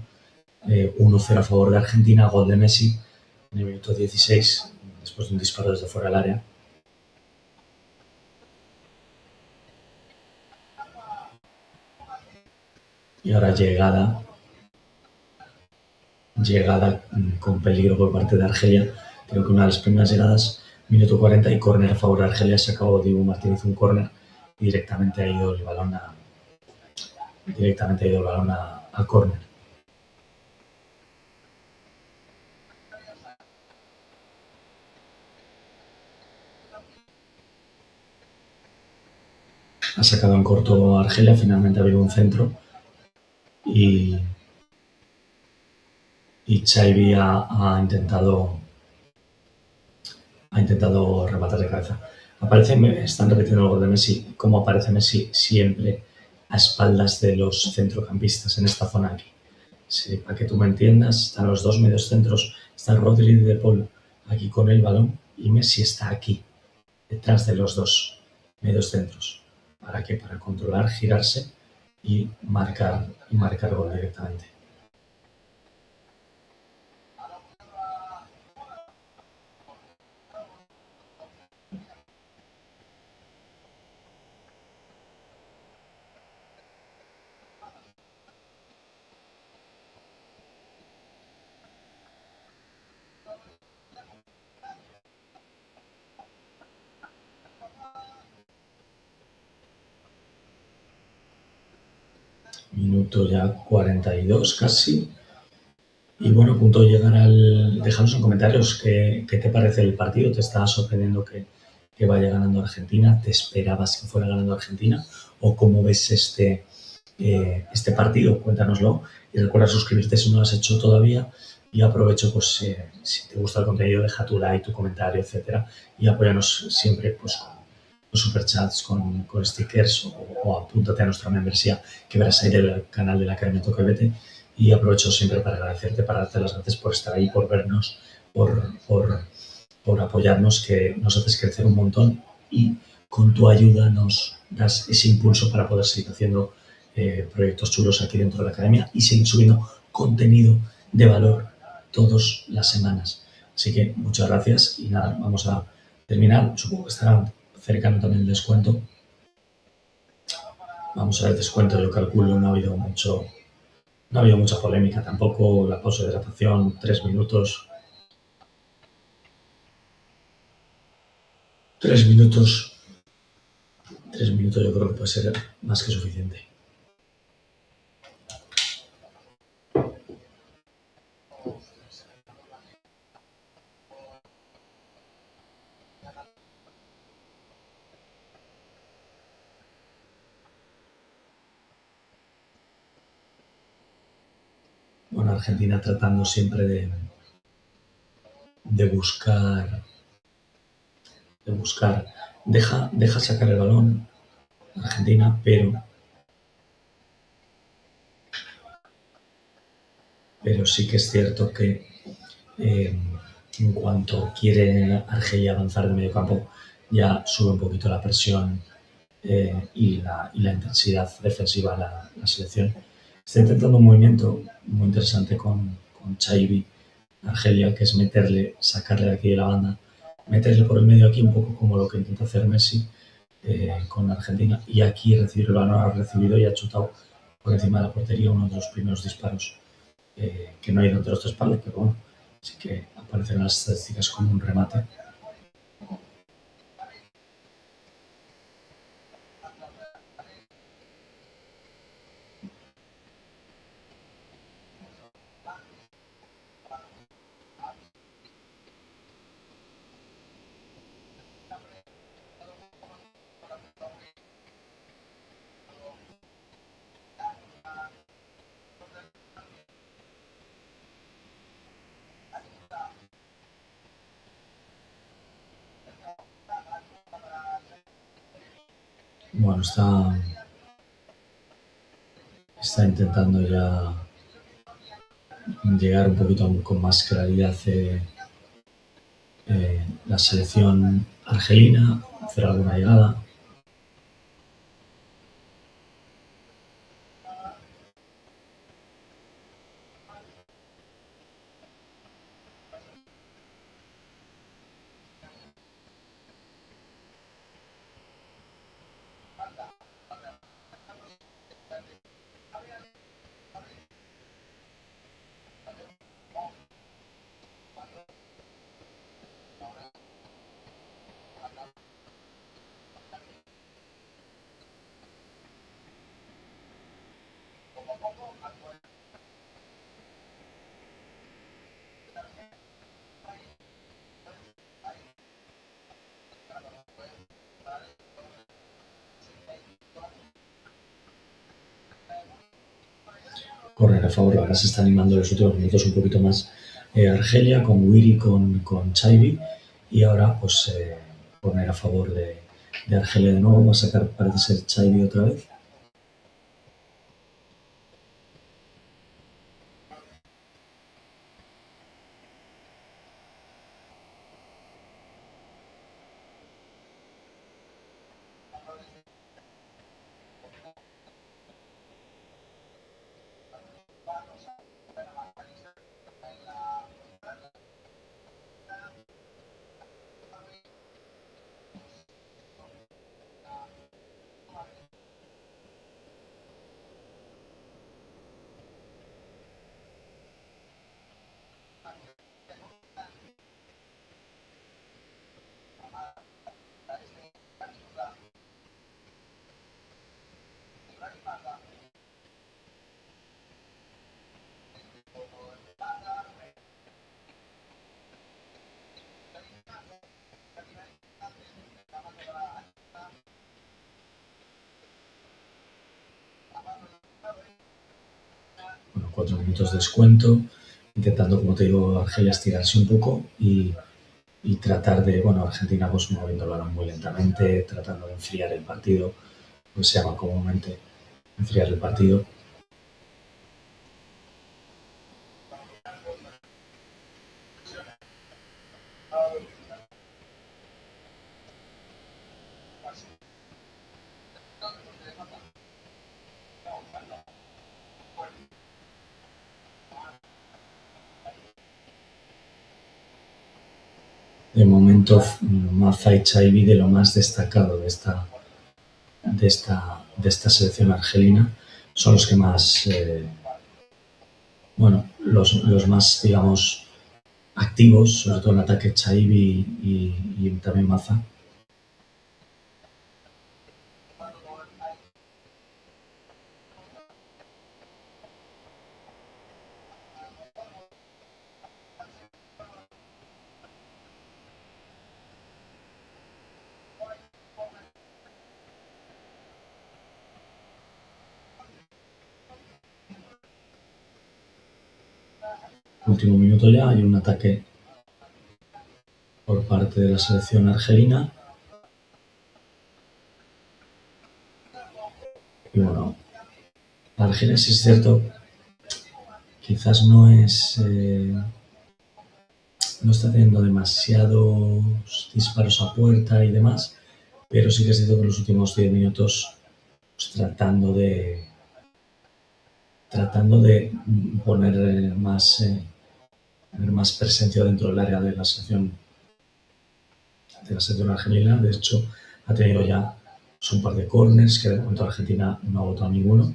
S1: 1-0 a favor de Argentina, gol de Messi en el minuto 16, después de un disparo desde fuera del área. Y ahora llegada con peligro por parte de Argelia. Creo que una de las primeras llegadas, minuto 40 y córner a favor de Argelia. Se acabó Dibu Martínez un córner y directamente ha ido el balón a córner. Ha sacado en corto a Argelia, finalmente ha habido un centro y Xavi ha intentado rematar de cabeza. Están repitiendo el gol de Messi. ¿Cómo aparece Messi? Siempre a espaldas de los centrocampistas en esta zona aquí. Sí, para que tú me entiendas, están los dos medios centros, está Rodri de Paul aquí con el balón y Messi está aquí, detrás de los dos medios centros. ¿Para qué? Para controlar, girarse y marcar gol directamente. Minuto ya 42 casi. Y bueno, a punto de llegar Déjanos en comentarios qué te parece el partido. ¿Te está sorprendiendo que vaya ganando Argentina? ¿Te esperabas que fuera ganando Argentina? ¿O cómo ves este partido? Cuéntanoslo. Y recuerda suscribirte si no lo has hecho todavía. Y aprovecho, pues, si te gusta el contenido, deja tu like, tu comentario, etcétera. Y apóyanos siempre, pues, los superchats con stickers o apúntate a nuestra membresía que verás ahí del canal de la Academia Toca y Vete. Y aprovecho siempre para agradecerte, para darte las gracias por estar ahí, por vernos, por apoyarnos, que nos haces crecer un montón y con tu ayuda nos das ese impulso para poder seguir haciendo proyectos chulos aquí dentro de la Academia y seguir subiendo contenido de valor todas las semanas. Así que muchas gracias y nada, vamos a terminar. Supongo que estará cercano también el descuento. Vamos a ver el descuento, yo calculo, no ha habido mucha polémica tampoco, la pausa de hidratación, 3 minutos. 3 minutos. 3 minutos yo creo que puede ser más que suficiente. Bueno, Argentina tratando siempre de buscar, deja sacar el balón Argentina, pero sí que es cierto que en cuanto quiere Argelia avanzar de medio campo, ya sube un poquito la presión y la intensidad defensiva la selección. Está intentando un movimiento muy interesante con Chaibi, Argelia, que es sacarle de aquí de la banda, meterle por el medio aquí un poco como lo que intenta hacer Messi con Argentina, y aquí recibir el balón, ha recibido y ha chutado por encima de la portería uno de los primeros disparos que no ha ido entre los tres palos, pero bueno, sí que aparecen en las estadísticas como un remate. Bueno, está intentando ya llegar un poquito con más claridad la selección argelina, hacer alguna llegada. Correr a favor, ahora se está animando en los últimos minutos un poquito más Argelia, con Wiri, con Chaibi, y ahora pues poner a favor de Argelia de nuevo, va a sacar, parece ser Chaibi otra vez. Bueno, 4 minutos de descuento, intentando, como te digo, Argelia estirarse un poco y y tratar de, bueno, Argentina pues moviendo el balón muy lentamente, tratando de enfriar el partido, pues se llama comúnmente enfriar el partido. De momento, Maza y Chaibi de lo más destacado de esta selección argelina son los que más, bueno, los más, digamos, activos, sobre todo en ataque Chaibi y también Maza. Último minuto ya, hay un ataque por parte de la selección argelina. Y bueno, Argelia sí es cierto, quizás no es, no está teniendo demasiados disparos a puerta y demás, pero sí que es cierto que en los últimos 10 minutos pues, tratando de poner más presencia dentro del área de la selección argelina. De hecho, ha tenido ya un par de corners que de momento Argentina no ha votado ninguno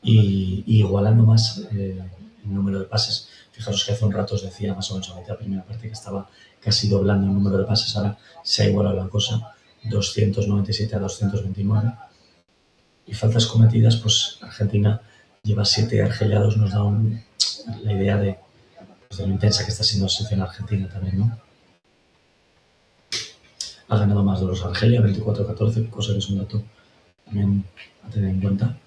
S1: y igualando más el número de pases. Fijaros que hace un rato os decía, más o menos a mitad de la primera parte, que estaba casi doblando el número de pases. Ahora se ha igualado la cosa, 297 a 229. Y faltas cometidas, pues Argentina lleva 7 argeliados, nos da la idea pues, de lo intensa que está siendo la selección argentina también, ¿no? Ha ganado más de los Argelia, 24-14, cosa que es un dato también a tener en cuenta.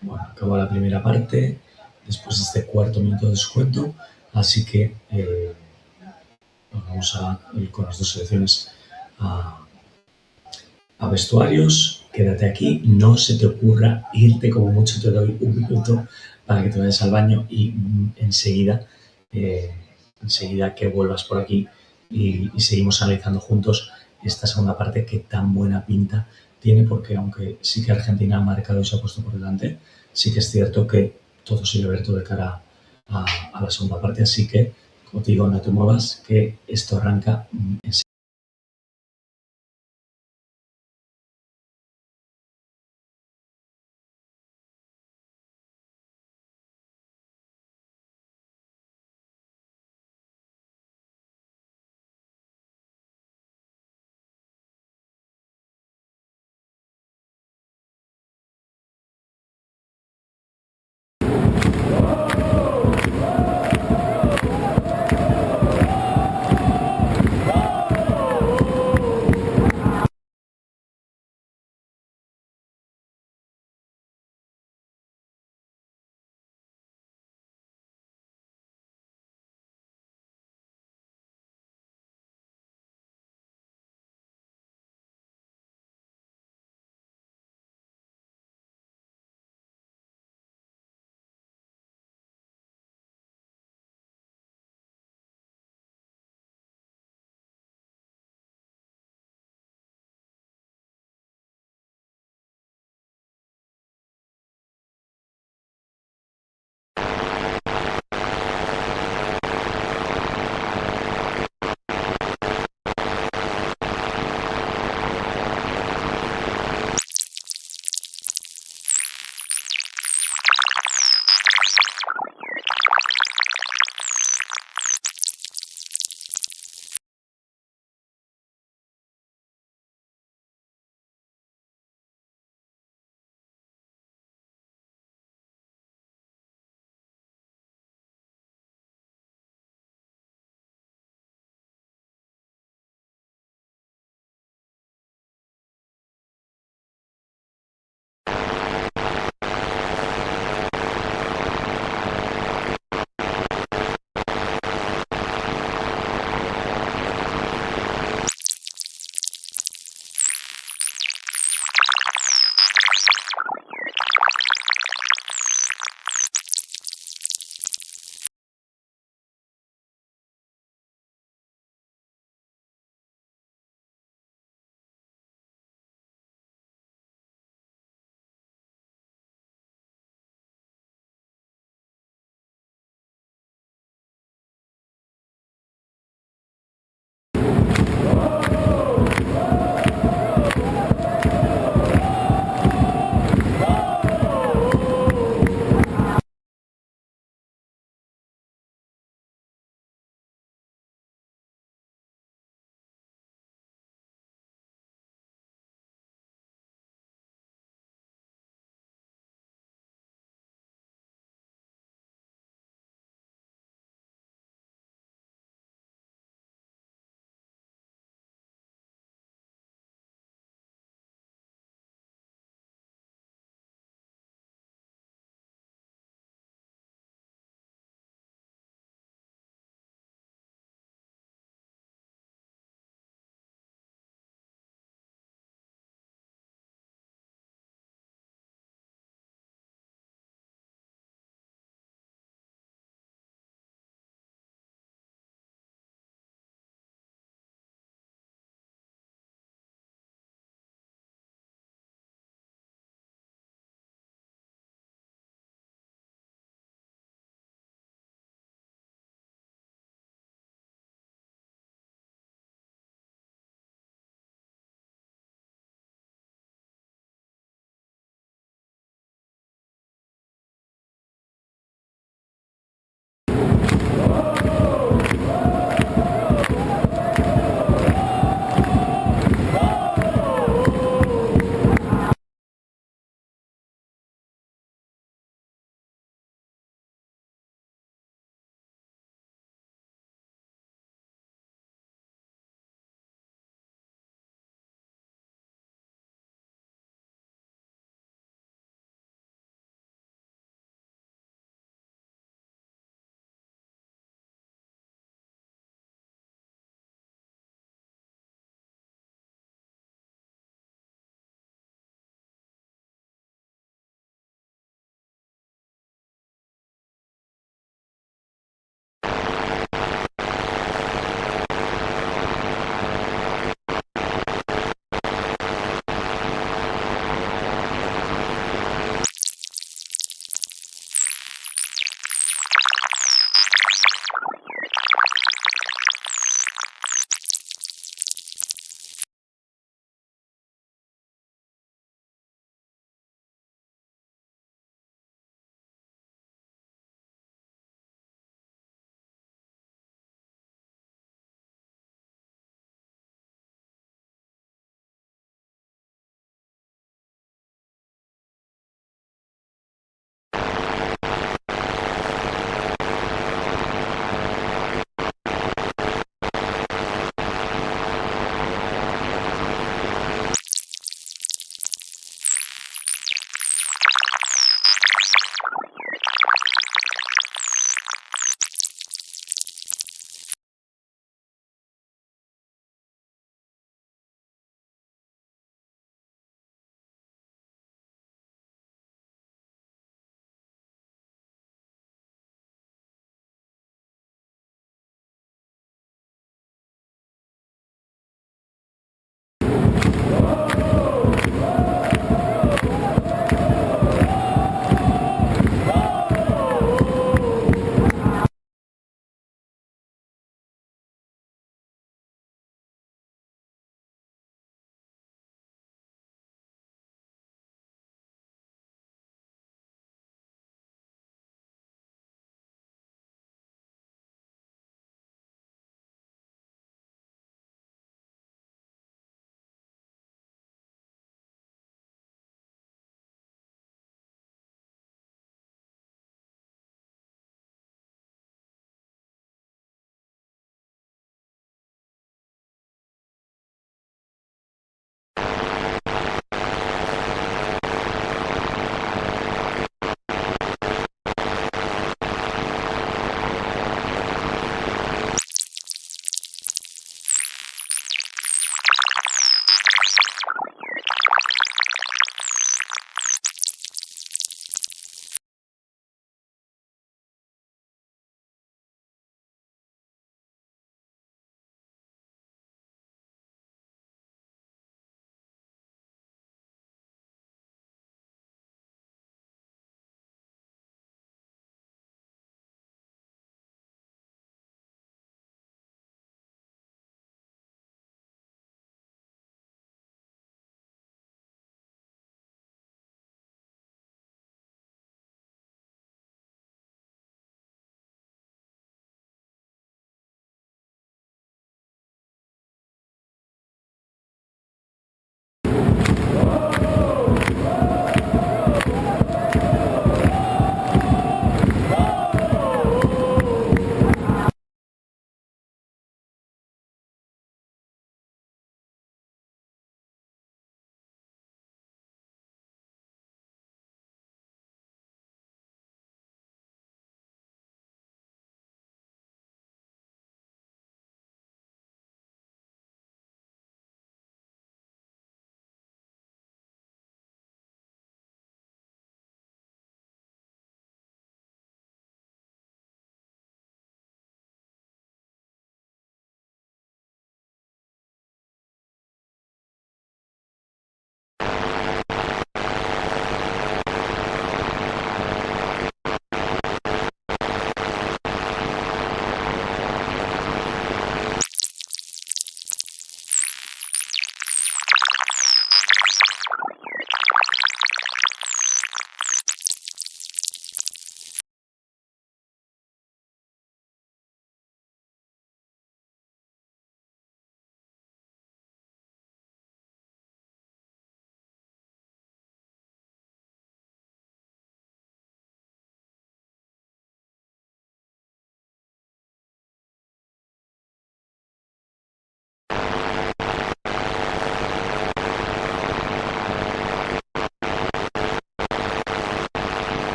S1: Bueno, acabó la primera parte, después de este cuarto minuto de descuento, así que nos vamos a ir con las dos selecciones a vestuarios. Quédate aquí, no se te ocurra irte, como mucho te doy un minuto para que te vayas al baño y enseguida que vuelvas por aquí y seguimos analizando juntos esta segunda parte que tan buena pinta tiene, porque aunque sí que Argentina ha marcado y se ha puesto por delante, sí que es cierto que todo sigue abierto de cara a la segunda parte, así que, como te digo, no te muevas, que esto arranca enseguida.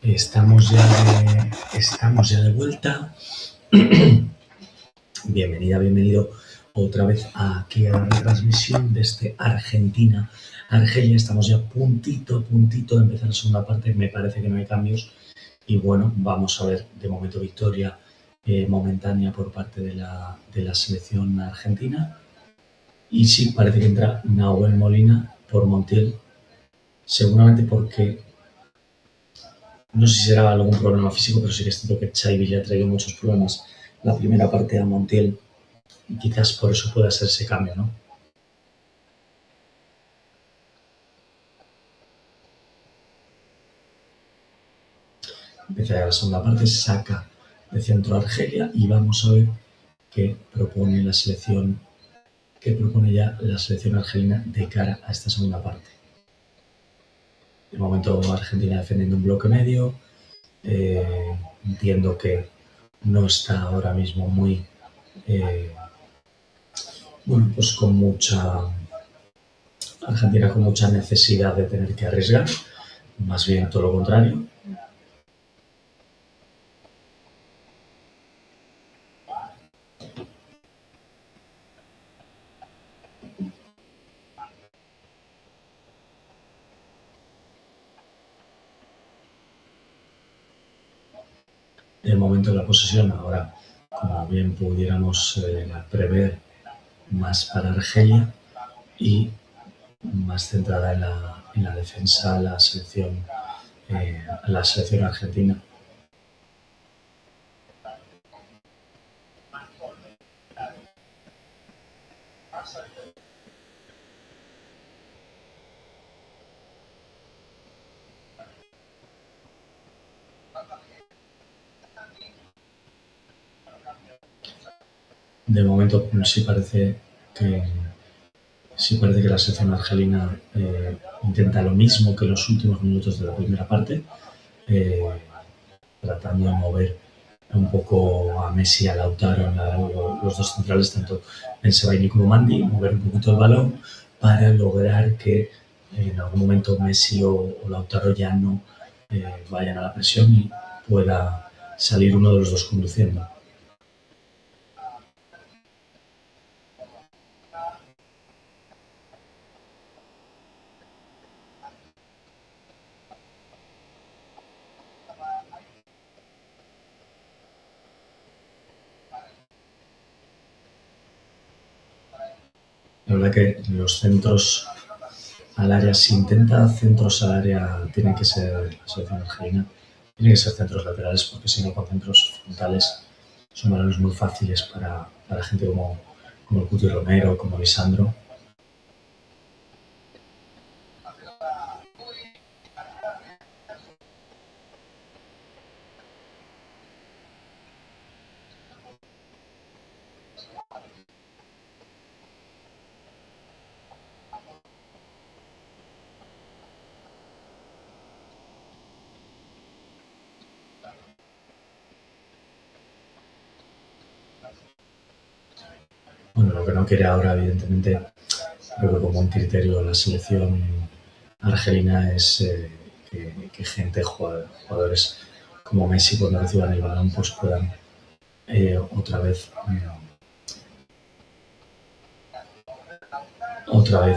S1: Estamos ya de vuelta. Bienvenida, bienvenido otra vez aquí a la retransmisión desde Argentina. Argelia, estamos ya puntito de empezar la segunda parte. Me parece que no hay cambios. Y bueno, vamos a ver de momento victoria momentánea por parte de la selección argentina. Y sí, parece que entra Nahuel Molina por Montiel. Seguramente porque no sé si será algún problema físico, pero sí que es cierto que Xavi le ha traído muchos problemas la primera parte a Montiel y quizás por eso pueda ser ese cambio, ¿no? Empieza ya la segunda parte, saca de centro a Argelia y vamos a ver qué propone ya la selección argelina de cara a esta segunda parte. De momento Argentina defendiendo un bloque medio. Entiendo que no está ahora mismo muy bueno, pues Argentina con mucha necesidad de tener que arriesgar, más bien todo lo contrario. De momento la posesión ahora, como bien pudiéramos prever, más para Argelia y más centrada en la defensa la selección argentina. De momento que sí parece que la selección argelina intenta lo mismo que los últimos minutos de la primera parte, eh, tratando de mover un poco a Messi y a Lautaro, los dos centrales, tanto Bensebaini como Mandi, mover un poquito el balón para lograr que en algún momento Messi o Lautaro ya no vayan a la presión y pueda salir uno de los dos conduciendo. La verdad que los centros al área, si intenta centros al área, tiene que ser la selección argelina, tiene que ser centros laterales, porque si no, con centros frontales son balones muy fáciles para gente como el Cuti Romero, como Lisandro. Bueno, lo que no quiere ahora, evidentemente, creo que como un criterio la selección argelina es que gente, jugadores como Messi, cuando reciban el balón, pues puedan otra vez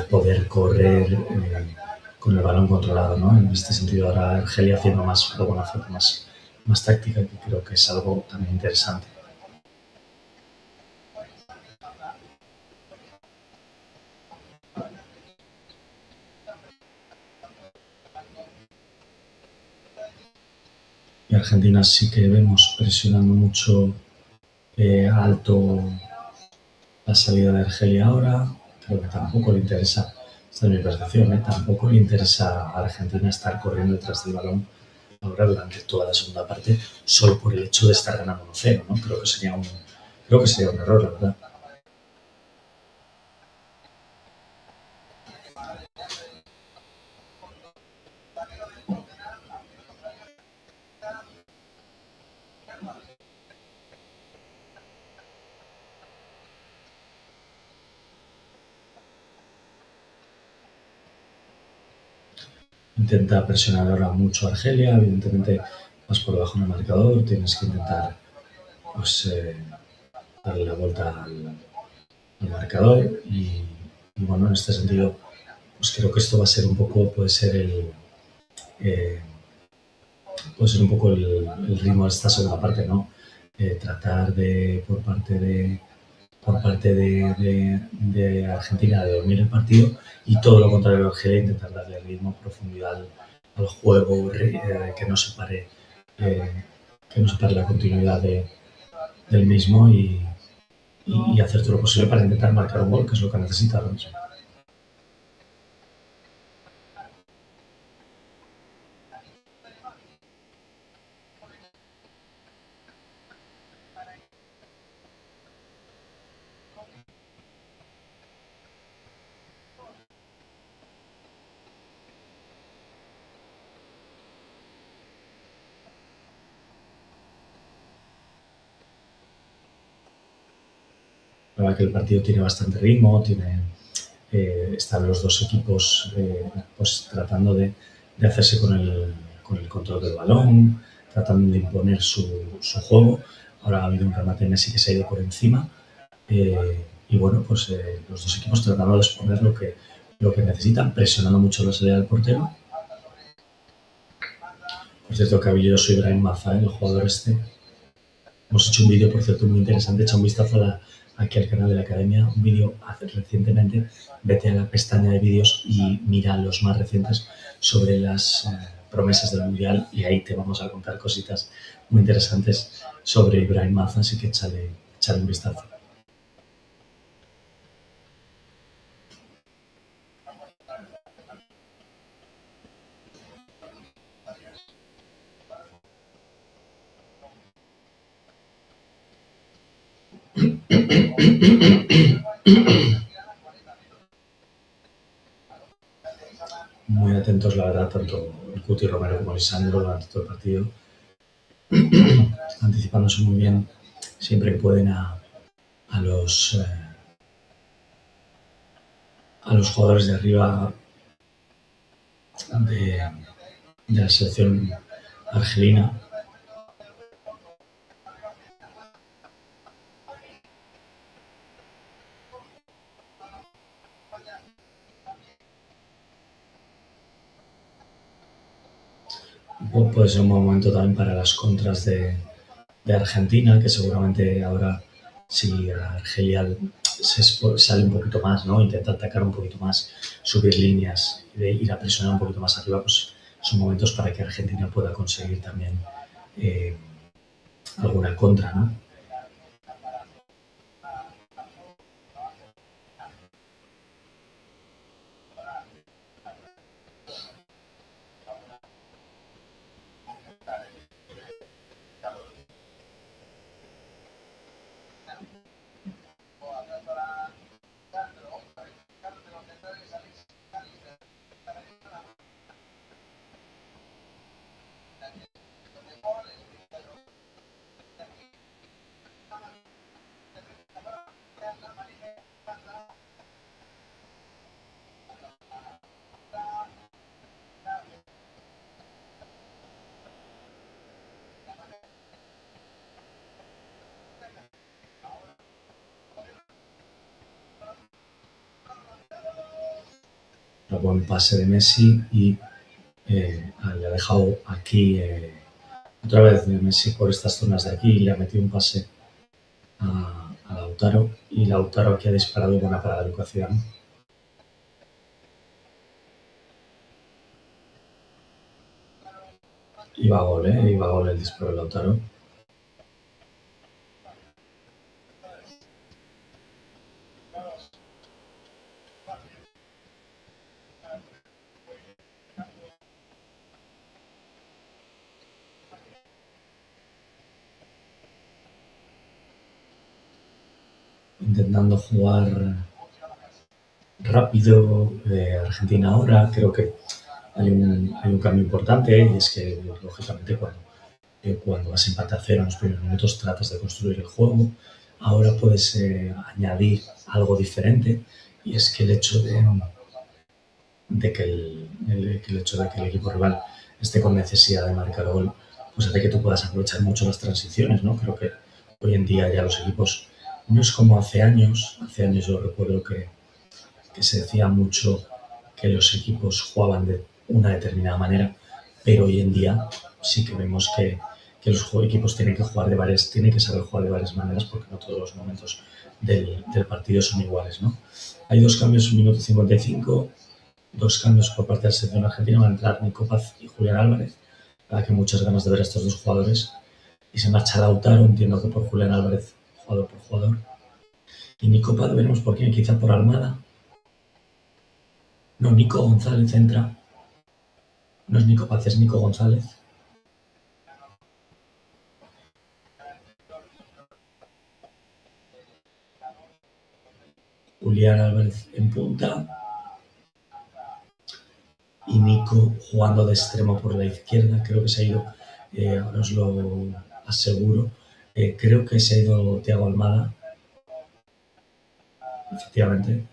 S1: poder correr con el balón controlado, ¿no? En este sentido, ahora Argelia haciendo más, una forma más táctica, que creo que es algo también interesante. Y Argentina sí que vemos presionando mucho alto la salida de Argelia ahora. Creo que tampoco le interesa, esta es mi percepción, tampoco le interesa a Argentina estar corriendo detrás del balón ahora durante toda la segunda parte, solo por el hecho de estar ganando 1-0, ¿no? Creo que sería un error, la verdad. intenta presionar ahora mucho a Argelia, evidentemente vas por debajo en el marcador, tienes que intentar pues, darle la vuelta al marcador y bueno, en este sentido, pues creo que esto va a ser un poco, eh, puede ser un poco el ritmo de esta segunda parte, ¿no? Tratar de, por parte de Argentina, de dormir el partido y todo lo contrario de Argelia, intentar darle ritmo, profundidad al juego, eh, que no se pare la continuidad del mismo y hacer todo lo posible para intentar marcar un gol, que es lo que necesita ahora mismo. La verdad que el partido tiene bastante ritmo, están los dos equipos pues tratando de hacerse con el control del balón, tratando de imponer su juego. Ahora ha habido un remate de Messi que se ha ido por encima y bueno, pues los dos equipos tratando de exponer lo que necesitan, presionando mucho la salida del portero. Por cierto, que habilidoso Ibrahim Maza, el jugador este. Hemos hecho un vídeo, por cierto, muy interesante. Echa un vistazo aquí al canal de la academia. Un vídeo hace recientemente. Vete a la pestaña de vídeos y mira los más recientes sobre las promesas del mundial. Y ahí te vamos a contar cositas muy interesantes sobre Ibrahim Maza. Así que échale un vistazo. Muy atentos, la verdad, tanto el Cuti Romero como Lisandro durante todo el partido. Anticipándose muy bien siempre que pueden a los jugadores de arriba de la selección argelina. Puede ser un buen momento también para las contras de Argentina, que seguramente ahora si Argelia sale un poquito más, ¿no? Intenta atacar un poquito más, subir líneas, de ir a presionar un poquito más arriba, pues son momentos para que Argentina pueda conseguir también alguna contra, ¿no? Un buen pase de Messi y le ha dejado aquí otra vez de Messi por estas zonas de aquí y le ha metido un pase a Lautaro y Lautaro aquí ha disparado buena para la educación. Iba a gol el disparo de Lautaro. Intentando jugar rápido Argentina ahora, creo que hay un cambio importante y es que lógicamente cuando vas a empatar cero en los primeros minutos tratas de construir el juego. Ahora puedes añadir algo diferente y es que el hecho que el hecho de que el equipo rival esté con necesidad de marcar gol, pues hace que tú puedas aprovechar mucho las transiciones, ¿no? Creo que hoy en día ya los equipos no es como hace años. Hace años yo recuerdo que se decía mucho que los equipos jugaban de una determinada manera, pero hoy en día sí que vemos que los equipos tienen que saber jugar de varias maneras porque no todos los momentos del partido son iguales, ¿no? Hay dos cambios en minuto 55, dos cambios por parte de la selección argentina. Va a entrar Nico Paz y Julián Álvarez, la que muchas ganas de ver a estos dos jugadores. Y se marcha Lautaro, entiendo que por Julián Álvarez, jugador por jugador. Y Nico Paz veremos por quién, quizá por Almada. No, Nico González entra. No es Nico Paz, es Nico González. Julián Álvarez en punta. Y Nico jugando de extremo por la izquierda. Creo que se ha ido, ahora os lo aseguro, creo que se ha ido Thiago Almada. Efectivamente.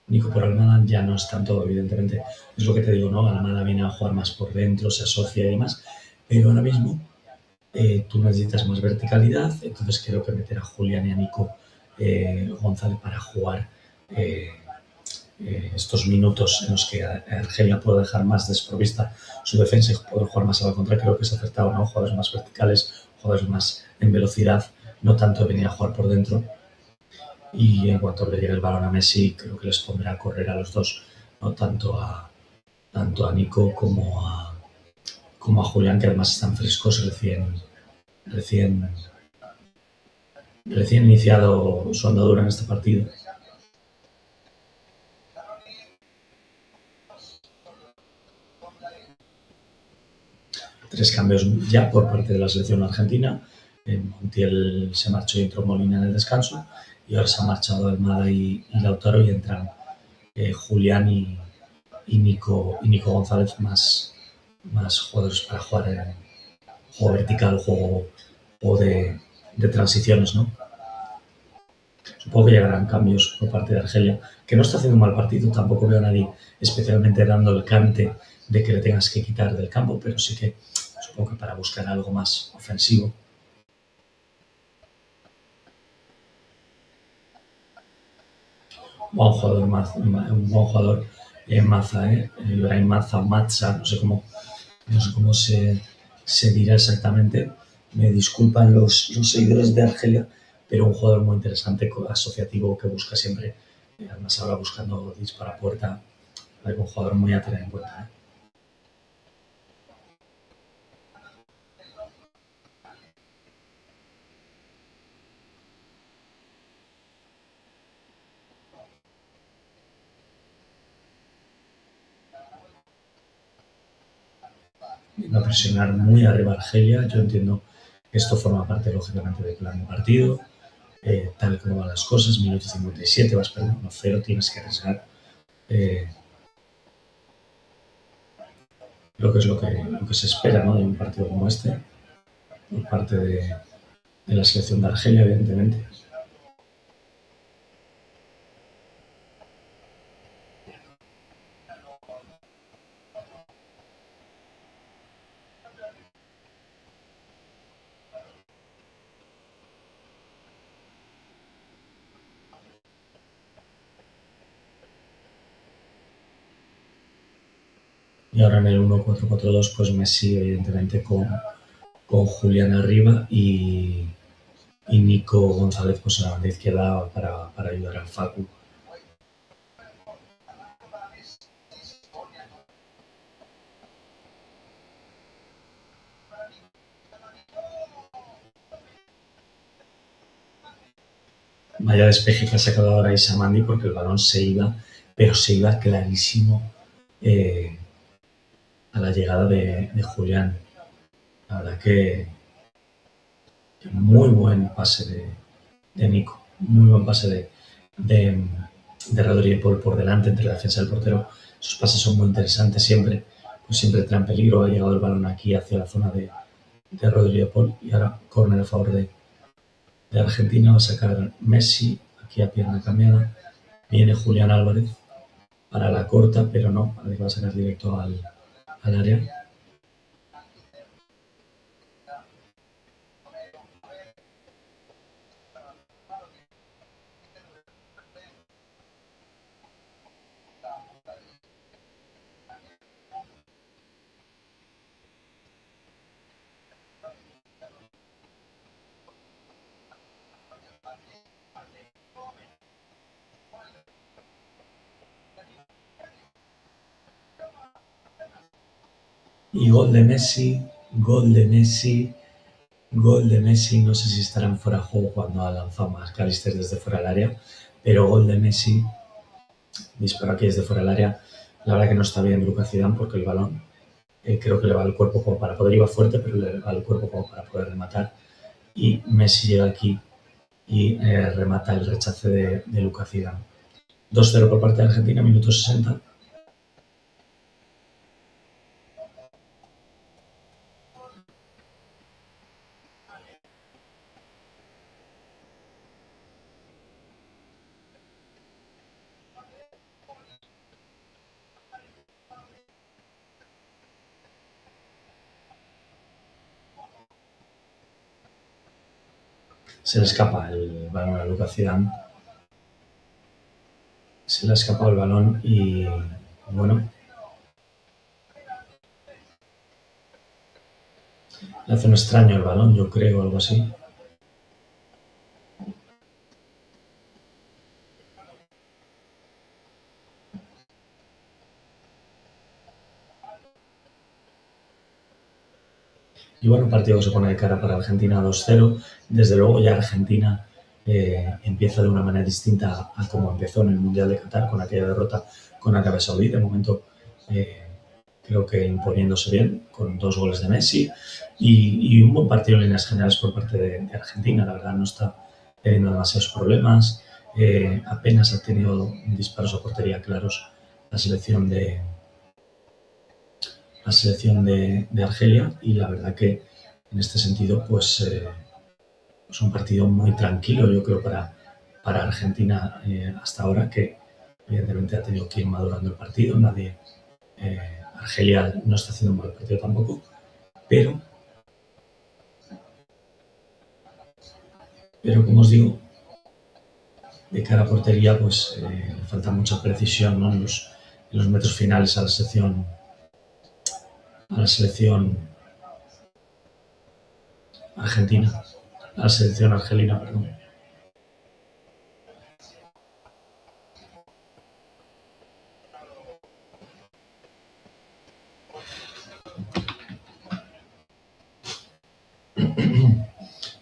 S1: Nico por Almada ya no es tanto, evidentemente. Es lo que te digo, ¿no? Almada viene a jugar más por dentro, se asocia y demás. Pero ahora mismo tú necesitas más verticalidad, entonces creo que meter a Julián y a Nico González para jugar estos minutos en los que Argelia puede dejar más desprovista su defensa y poder jugar más a la contra, creo que es acertado, ¿no? Jugadores más verticales, jugadores más en velocidad, no tanto venir a jugar por dentro. Y en cuanto le llegue el balón a Messi, creo que les pondrá a correr a los dos, no tanto a Nico como a Julián, que además están frescos, recién iniciado su andadura en este partido. Tres cambios ya por parte de la selección argentina. Montiel se marchó y entró Molina en el descanso. Y ahora se han marchado Almada y Lautaro y entran Julián y Nico González, más jugadores para jugar en juego vertical, juego de transiciones, ¿no? Supongo que llegarán cambios por parte de Argelia, que no está haciendo un mal partido. Tampoco veo a nadie especialmente dando el cante de que le tengas que quitar del campo, pero sí que supongo que para buscar algo más ofensivo. Un buen jugador Maza, Ibrahim Maza, Matza, no sé cómo se dirá exactamente. Me disculpan los seguidores de Argelia, pero un jugador muy interesante, asociativo, que busca siempre, además ahora buscando dispara a puerta, un jugador muy a tener en cuenta. Va a presionar muy arriba Argelia. Yo entiendo que esto forma parte, lógicamente, del plan de partido. Tal como van las cosas, minuto 57, vas perdiendo 1-0, tienes que arriesgar. Creo que es lo que se espera, ¿no?, de un partido como este, por parte de la selección de Argelia, evidentemente. Y ahora en el 1-4-4-2, pues Messi, evidentemente, con Julián arriba y Nico González pues a la banda izquierda para ayudar al Facu. Vaya despeje que ha sacado ahora Isamandi, porque el balón se iba, pero se iba clarísimo a la llegada de Julián. La verdad que muy buen pase de Nico, muy buen pase de Rodri por delante entre la defensa del portero. Sus pases son muy interesantes siempre, pues siempre traen peligro. Ha llegado el balón aquí hacia la zona de Rodri de Paul y ahora córner a favor de Argentina. Va a sacar Messi aquí a pierna cambiada. Viene Julián Álvarez para la corta, pero no, parece que va a sacar directo al área. Y gol de Messi, gol de Messi, gol de Messi. No sé si estará en fuera de juego cuando ha lanzado McAllister desde fuera del área, pero gol de Messi. Disparo aquí desde fuera del área. La verdad que no está bien Lucas Zidane porque el balón creo que le va al cuerpo como para poder, iba fuerte, pero le va al cuerpo como para poder rematar. Y Messi llega aquí y remata el rechace de Lucas Zidane. 2-0 por parte de Argentina, minuto 60. Se le escapa el balón a Lucas Zidane. Se le ha escapado el balón y bueno, le hace un extraño el balón, yo creo, algo así. Y bueno, un partido que se pone de cara para Argentina 2-0. Desde luego ya Argentina empieza de una manera distinta a como empezó en el Mundial de Qatar, con aquella derrota con Arabia Saudí. De momento creo que imponiéndose bien, con 2 goles de Messi y un buen partido en líneas generales por parte de Argentina. La verdad no está teniendo demasiados problemas. Apenas ha tenido disparos a portería claros la selección de Argelia y la verdad que en este sentido pues es un partido muy tranquilo yo creo para Argentina hasta ahora, que evidentemente ha tenido que ir madurando el partido. Argelia no está haciendo un mal partido tampoco, pero como os digo, de cara a portería pues le falta mucha precisión, ¿no? en los metros finales a la selección argentina, a la selección argelina, perdón.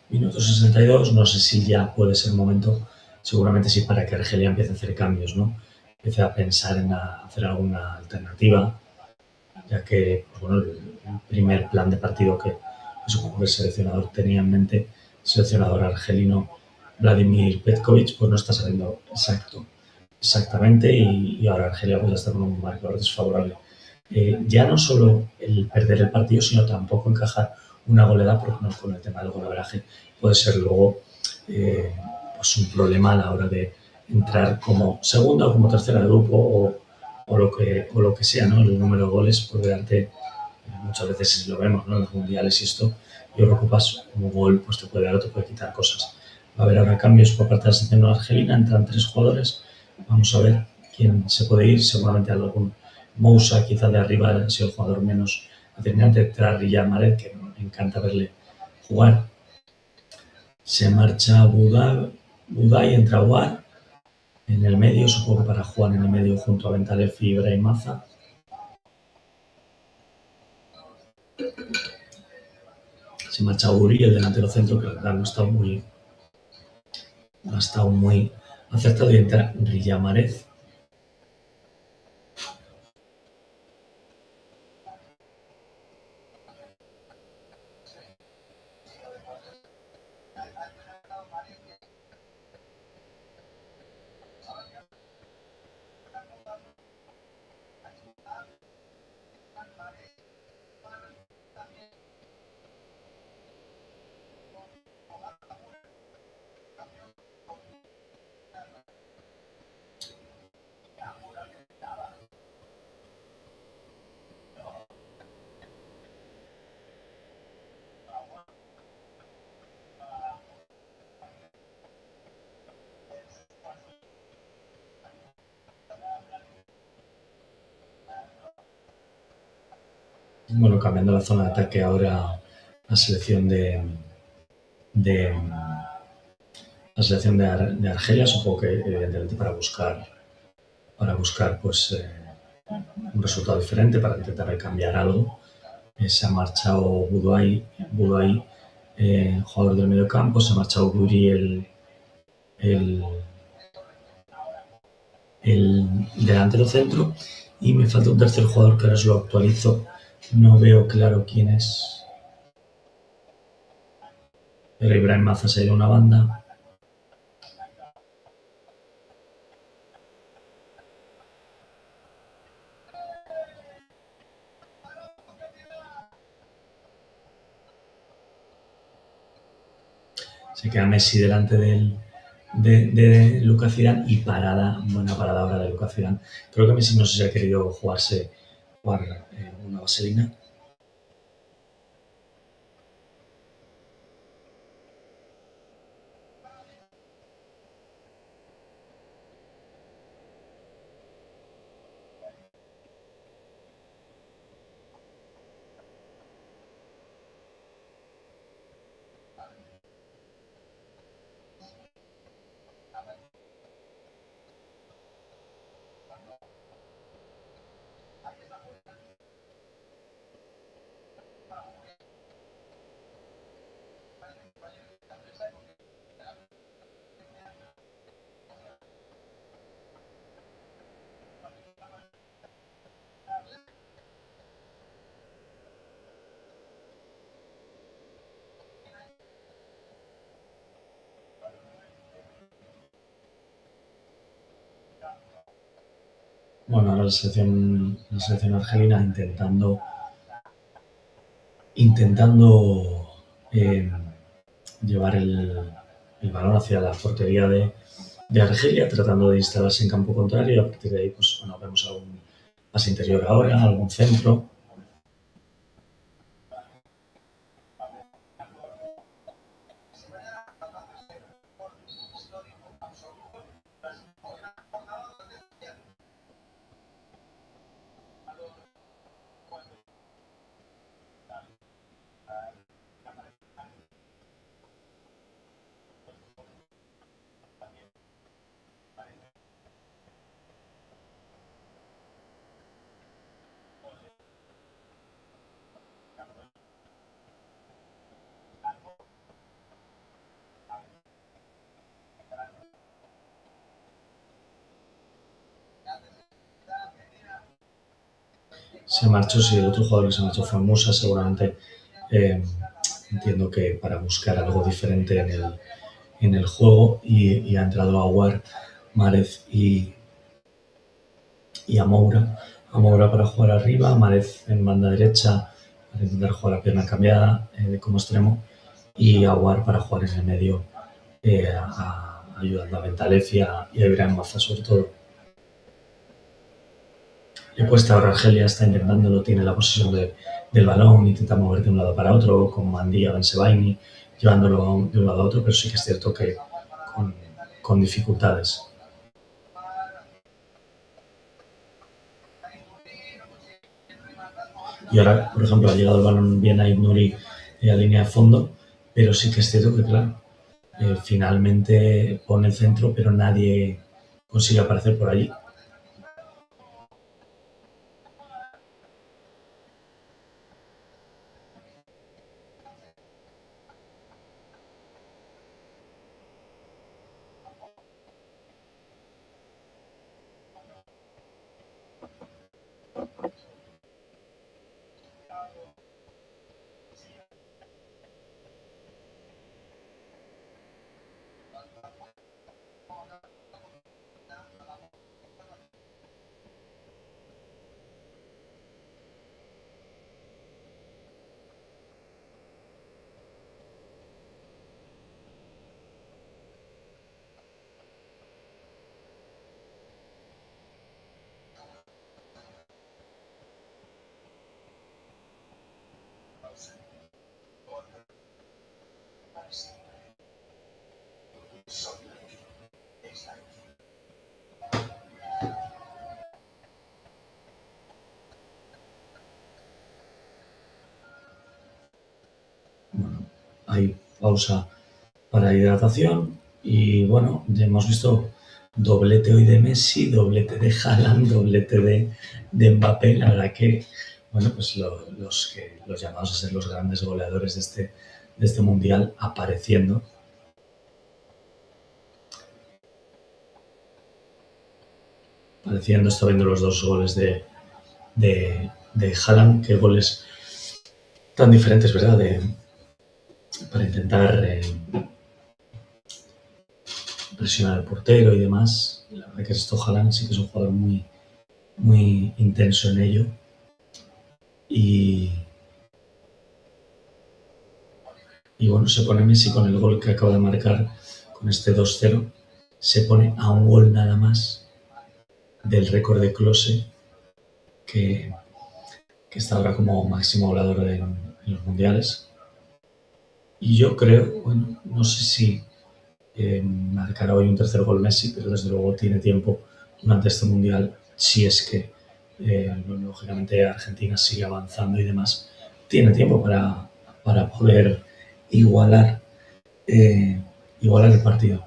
S1: Minuto 62, no sé si ya puede ser momento, seguramente sí, para que Argelia empiece a hacer cambios, ¿no? Empiece a pensar en hacer alguna alternativa, ya que pues bueno, el primer plan de partido que supongo que el seleccionador tenía en mente, el seleccionador argelino Vladimir Petkovic, pues no está saliendo exactamente y ahora Argelia pues ya está con un marcador desfavorable. Ya no solo el perder el partido, sino tampoco encajar una goleada, porque no, con el tema del golaveraje puede ser luego pues un problema a la hora de entrar como segunda o como tercera de grupo o lo que sea, ¿no? El número de goles puede darte, muchas veces lo vemos, ¿no? En los mundiales y esto, y ocupas un gol, pues te puede dar o te puede quitar cosas. Va a haber ahora cambios por parte de la selección argelina, entran 3 jugadores, vamos a ver quién se puede ir, seguramente algún Moussa quizá de arriba ha sido el jugador menos determinante, tras Riyad Mahrez, que me encanta verle jugar. Se marcha Budá y entra War en el medio, supongo que para jugar en el medio junto a Bentaleb y Ibrahim Maza. Se marcha Uri, el delantero centro, que la verdad no ha estado muy acertado, y entra Riyad Mahrez. Bueno, cambiando la zona de ataque ahora, la selección de de Argelia, supongo que evidentemente para buscar pues un resultado diferente, para intentar cambiar algo. Se ha marchado Budai, jugador del medio campo, se ha marchado Guri, el, el delantero centro, y me falta un tercer jugador que ahora os lo actualizo. No veo claro quién es. Pero Ibrahim Maza se ha ido a una banda. Se queda Messi delante de Lucas Zidane y buena parada ahora de Lucas Zidane. Creo que Messi no sé si ha querido jugar una vaselina. Bueno, ahora la selección argelina intentando llevar el balón hacia la portería de Argelia, tratando de instalarse en campo contrario, y a partir de ahí pues, bueno, vemos algún pase interior ahora, algún centro. Se marchó, sí, el otro jugador que se marchó fue Musa, seguramente entiendo que para buscar algo diferente en el juego, y ha entrado Aouar, Márez y Amoura para jugar arriba, Márez en banda derecha para intentar jugar a pierna cambiada como extremo, y Aouar para jugar en el medio, ayudando a Bentaleb y a Ibrahim Maza sobre todo. Le cuesta ahora Argelia, está intentándolo, tiene la posesión del balón, intenta mover de un lado para otro, con Mandía, Bensebaini, llevándolo de un lado a otro, pero sí que es cierto que con dificultades. Y ahora, por ejemplo, ha llegado el balón bien a Ibnuri a línea de fondo, pero sí que es cierto que, claro, finalmente pone el centro, pero nadie consigue aparecer por allí. hay pausa para hidratación y bueno, ya hemos visto doblete hoy de Messi, doblete de Haaland, doblete de Mbappé. La verdad que, bueno, pues los llamados a ser los grandes goleadores de este mundial apareciendo. Está viendo los dos goles de Haaland, qué goles tan diferentes, ¿verdad? Para intentar presionar al portero y demás. La verdad que esto Haaland sí que es un jugador muy, muy intenso en ello. Y bueno, se pone Messi con el gol que acaba de marcar, con este 2-0, se pone a un gol nada más del récord de Klose, que está ahora como máximo goleador en los mundiales. Y yo creo, bueno, no sé si marcará hoy un tercer gol Messi, pero desde luego tiene tiempo durante este mundial, si es que lógicamente Argentina sigue avanzando y demás, tiene tiempo para poder igualar, igualar el partido.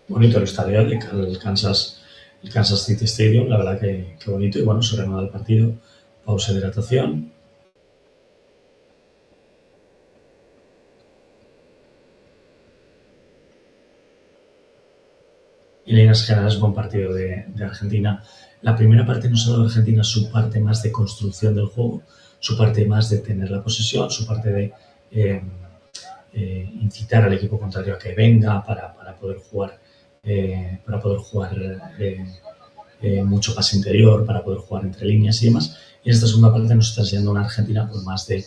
S1: Bonito el estadio, el Kansas City Stadium, la verdad que bonito, y bueno, se reanuda el partido, pausa de hidratación. Y en líneas generales, buen partido de Argentina. La primera parte nos ha dado Argentina su parte más de construcción del juego, su parte más de tener la posesión, su parte de incitar al equipo contrario a que venga para poder jugar, mucho pase interior, para poder jugar entre líneas y demás. Y en esta segunda parte nos está enseñando una Argentina pues, más de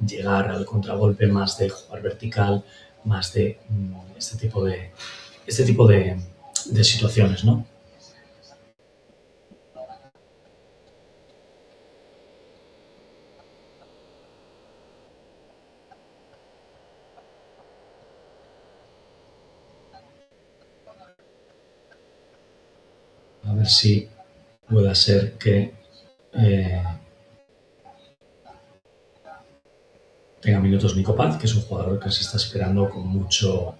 S1: llegar al contragolpe, más de jugar vertical, más de este tipo de situaciones, ¿no? A ver si pueda ser que tenga minutos Nico Paz, que es un jugador que se está esperando con mucho,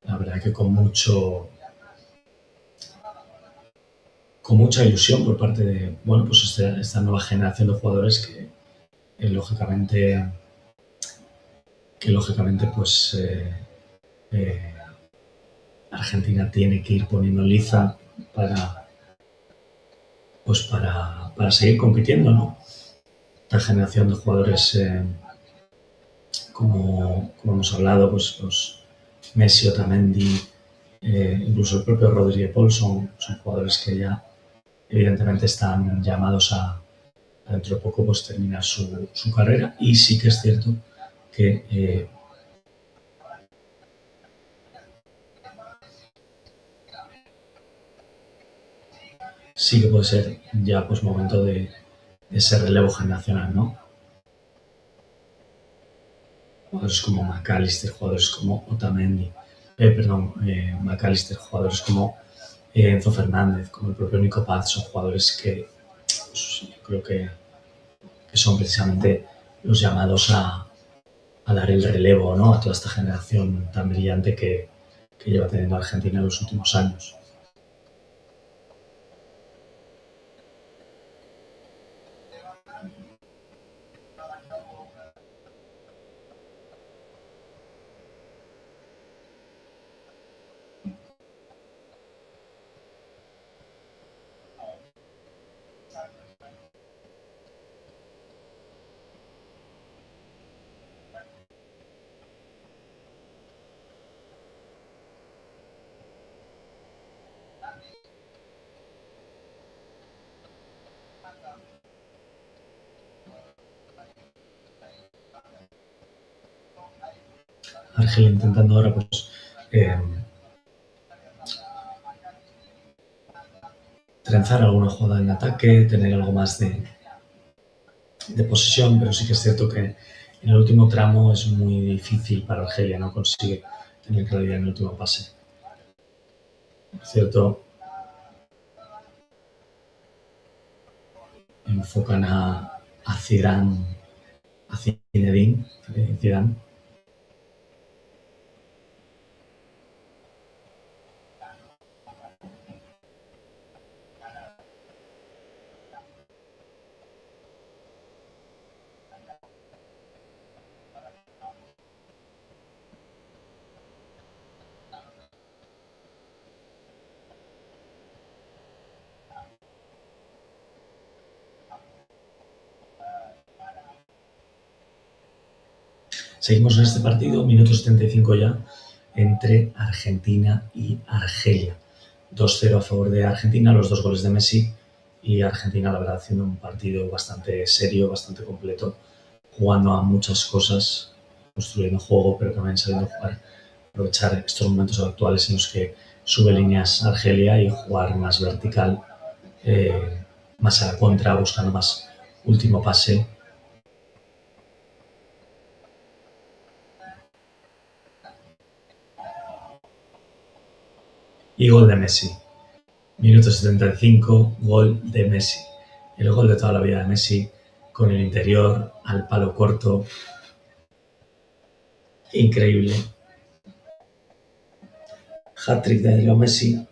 S1: la verdad que con mucha ilusión por parte de, bueno, pues esta nueva generación de jugadores que lógicamente, pues eh, Argentina tiene que ir poniendo liza para, pues para seguir compitiendo, ¿no? Esta generación de jugadores, como hemos hablado, pues los Messi, Otamendi, incluso el propio Rodríguez Paul son jugadores que ya evidentemente están llamados a dentro de poco pues terminar su carrera, y sí que es cierto que sí que puede ser ya pues momento de ese relevo generacional, ¿no? Jugadores como McAllister, jugadores como Otamendi, McAllister, jugadores como Enzo Fernández, como el propio Nico Paz, son jugadores que pues, yo creo que son precisamente los llamados a dar el relevo, ¿no? A toda esta generación tan brillante que lleva teniendo Argentina en los últimos años. Argelia intentando ahora pues eh, trenzar alguna jugada en ataque, tener algo más de posesión, pero sí que es cierto que en el último tramo es muy difícil para Argelia, no consigue tener claridad en el último pase. Por cierto, enfocan a Zidane, a Zinedine Zidane. Seguimos en este partido, minuto 75 ya, entre Argentina y Argelia. 2-0 a favor de Argentina, los 2 goles de Messi, y Argentina, la verdad, haciendo un partido bastante serio, bastante completo, jugando a muchas cosas, construyendo juego, pero también sabiendo jugar, aprovechar estos momentos actuales en los que sube líneas Argelia y jugar más vertical, más a la contra, buscando más último pase. Y gol de Messi. Minuto 75, gol de Messi. El gol de toda la vida de Messi, con el interior, al palo corto. Increíble. Hat-trick de Leo Messi.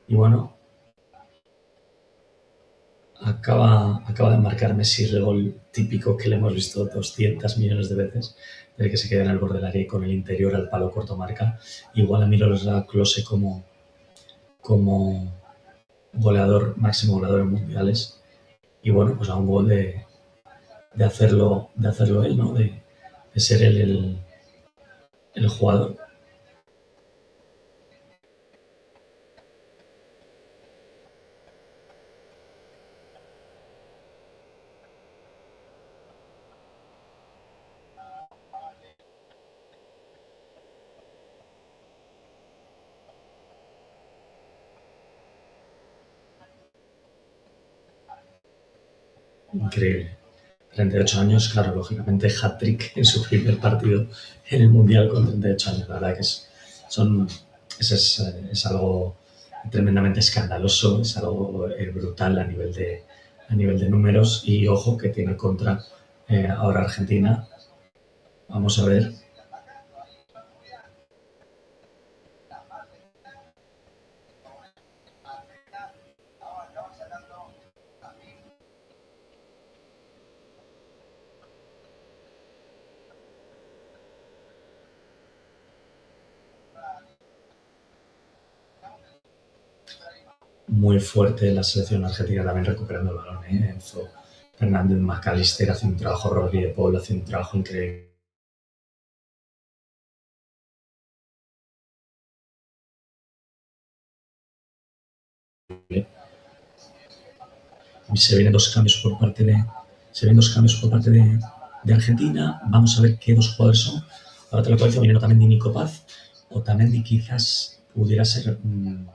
S1: Y bueno, acaba de marcar Messi el gol típico que le hemos visto 200 millones de veces, del que se queda en el borde del área y con el interior al palo corto marca. Igual a Miroslav Klose como goleador, máximo goleador en mundiales. Y bueno, pues a un gol de hacerlo él, ¿no? De ser él el jugador. Increíble. 38 años, claro, lógicamente hat-trick en su primer partido en el Mundial con 38 años. La verdad que es algo tremendamente escandaloso, es algo brutal a nivel de números, y ojo que tiene contra ahora Argentina. Vamos a ver. Muy fuerte la selección argentina también recuperando el balón. Enzo Fernández, McAllister hace un trabajo, Rodri de Paul hace un trabajo increíble. Se vienen dos cambios por parte de Argentina. Vamos a ver qué dos jugadores son. Ahora te lo puedo decir, viniendo también de Nico Paz, o también de quizás pudiera ser,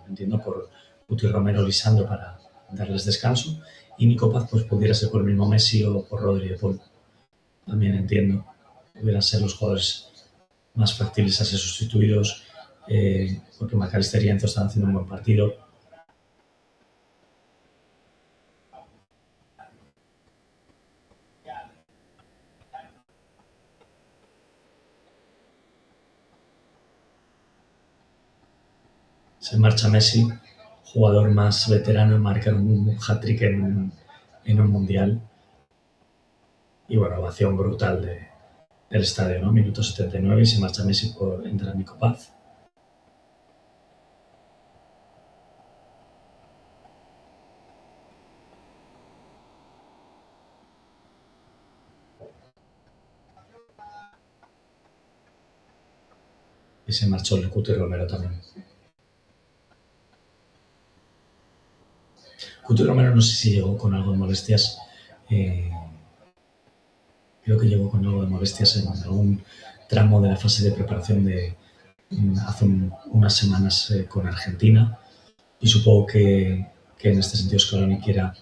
S1: entiendo, por Guti Romero Lisandro para darles descanso, y Nico Paz pues pudiera ser por el mismo Messi o por Rodri de Paul. También entiendo, pudieran ser los jugadores más factibles a ser sustituidos, porque McAllister y Enzo están haciendo un buen partido. Se marcha Messi, jugador más veterano en marcar un hat-trick en un mundial. Y bueno, ovación brutal del estadio, ¿no? Minuto 79 y se marcha Messi por entrar Nico Paz. Y se marchó el Cuti Romero también. Cuti Romero no sé si llegó con algo de molestias. Creo que llegó con algo de molestias en algún tramo de la fase de preparación de hace unas semanas con Argentina, y supongo que en este sentido Scaloni quiera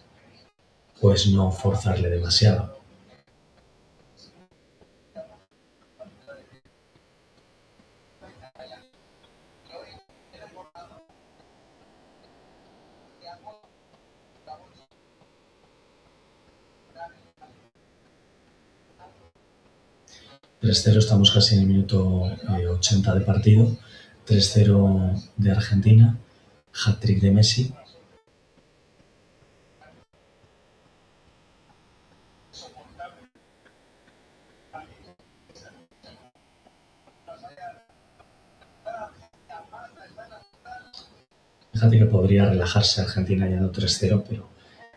S1: pues no forzarle demasiado. ...3-0, estamos casi en el minuto 80 de partido. 3-0 de Argentina, hat-trick de Messi. Fíjate que podría relajarse Argentina yendo 3-0, pero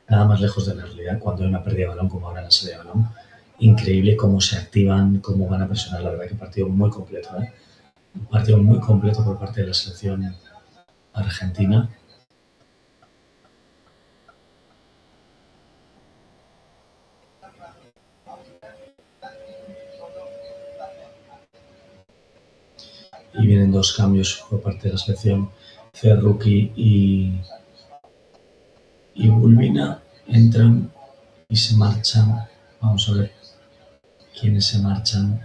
S1: nada más lejos de la realidad. Cuando hay una pérdida de balón, como ahora en la salida de balón, increíble cómo se activan, cómo van a presionar. La verdad que partido muy completo, un partido muy completo por parte de la selección argentina. Y vienen dos cambios por parte de la selección. Cerruqui y Vulvina entran y se marchan. Vamos a ver quiénes se marchan.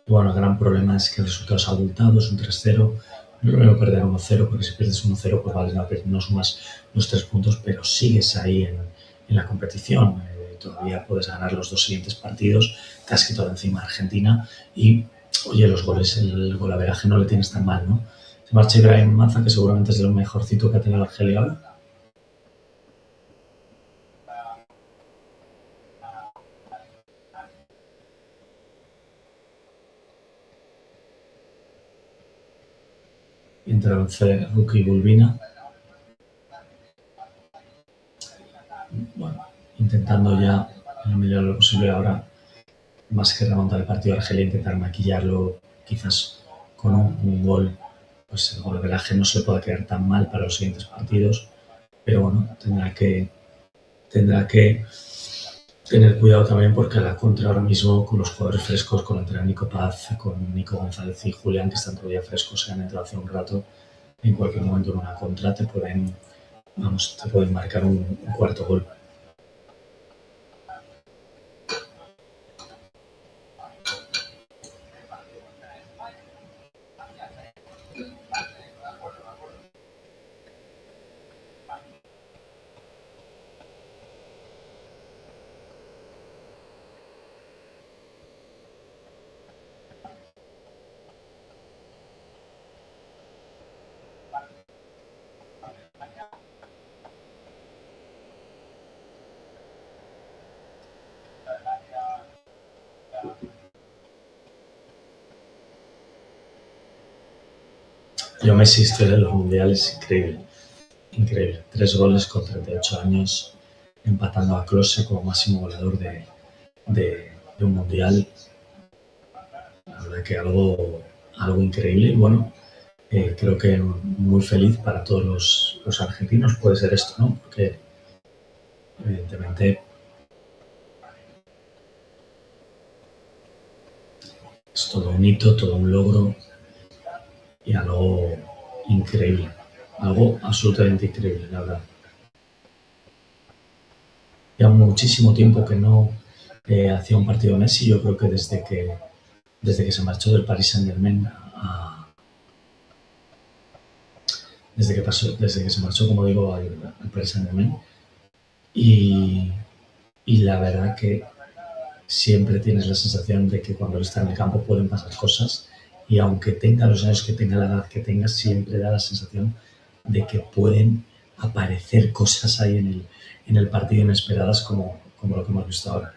S1: Bueno, el gran problema es que el resultado es abultado, es un 3-0. No es lo mismo perder 1-0, porque si pierdes 1-0, pues vale, no sumas los 3 puntos, pero sigues ahí en la competición. Todavía puedes ganar los 2 siguientes partidos, te has quitado encima a Argentina y, oye, los goles, el golaveraje no le tienes tan mal, ¿no? Se marcha Ibrahim Maza, que seguramente es de lo mejorcito que ha tenido Argelia ahora. Y entraron Cerruqui y Vulvina. Bueno, intentando ya, en la medida de lo posible ahora, más que remontar el partido de Argelia, intentar maquillarlo quizás con un gol. Pues el golaveraje no se pueda quedar tan mal para los siguientes partidos, pero bueno, tendrá que tener cuidado también, porque a la contra ahora mismo, con los jugadores frescos, con entrar Nico Paz, con Nico González y Julián, que están todavía frescos, se han entrado hace un rato, en cualquier momento en una contra te pueden marcar un cuarto gol. Yo Messi, historia de los mundiales, increíble. Increíble. 3 goles con 38 años, empatando a Klose como máximo goleador de un mundial. La verdad que algo increíble. Y bueno, creo que muy feliz para todos los argentinos puede ser esto, ¿no? Porque evidentemente es todo un hito, todo un logro y algo increíble. Algo absolutamente increíble, la verdad. Ya muchísimo tiempo que no hacía un partido Messi. Yo creo que desde que se marchó del Paris Saint-Germain desde que se marchó, como digo, al Paris Saint-Germain. Y la verdad que siempre tienes la sensación de que cuando él está en el campo pueden pasar cosas, y aunque tenga los años que tenga, la edad que tenga, siempre da la sensación de que pueden aparecer cosas ahí en el partido inesperadas, como lo que hemos visto ahora.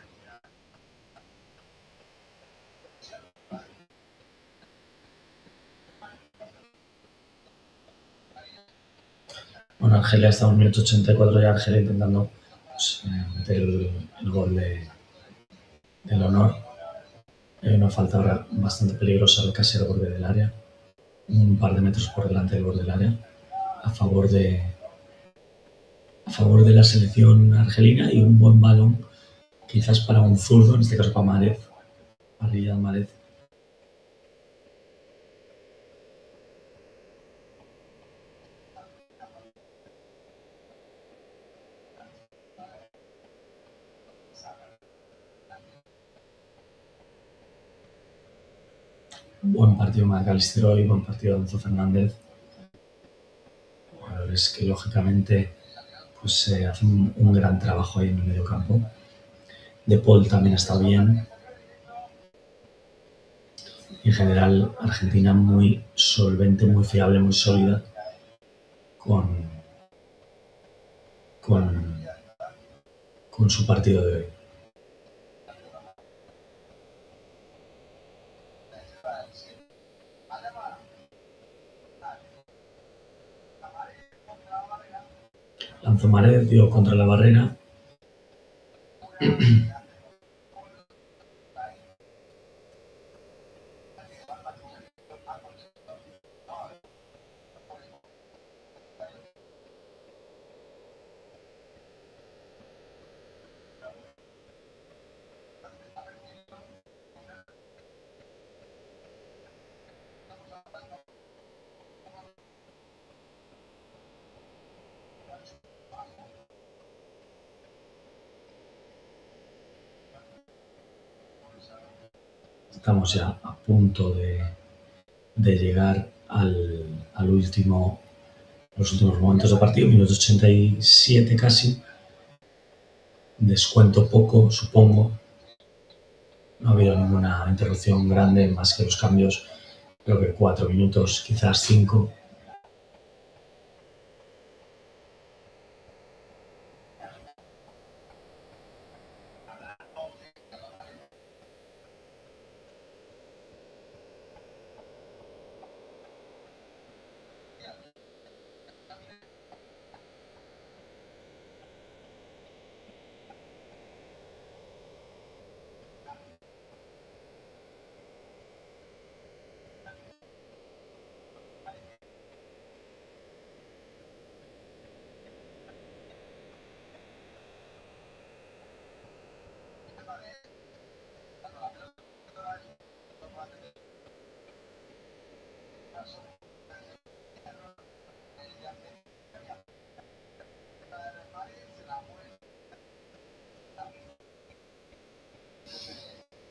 S1: Bueno, Argelia está en el minuto 84 ya, Argelia intentando pues, meter el gol del honor. Hay una falta ahora bastante peligrosa, casi al borde del área, un par de metros por delante del borde del área, a favor de a favor de la selección argelina y un buen balón, quizás para un zurdo, en este caso para Mahrez, para Riyad Mahrez. Buen partido McAllister hoy, buen partido Enzo Fernández. Jugadores que lógicamente pues hacen un gran trabajo ahí en el medio campo. De Paul también está bien. En general, Argentina muy solvente, muy fiable, muy sólida con, con, con su partido de hoy. Lanzó Mahrez, dio contra la barrera. Estamos ya a punto de llegar al último, los últimos momentos de partido, minuto 87 casi. Descuento poco, supongo. No ha habido ninguna interrupción grande más que los cambios. Creo que 4 minutos, quizás 5.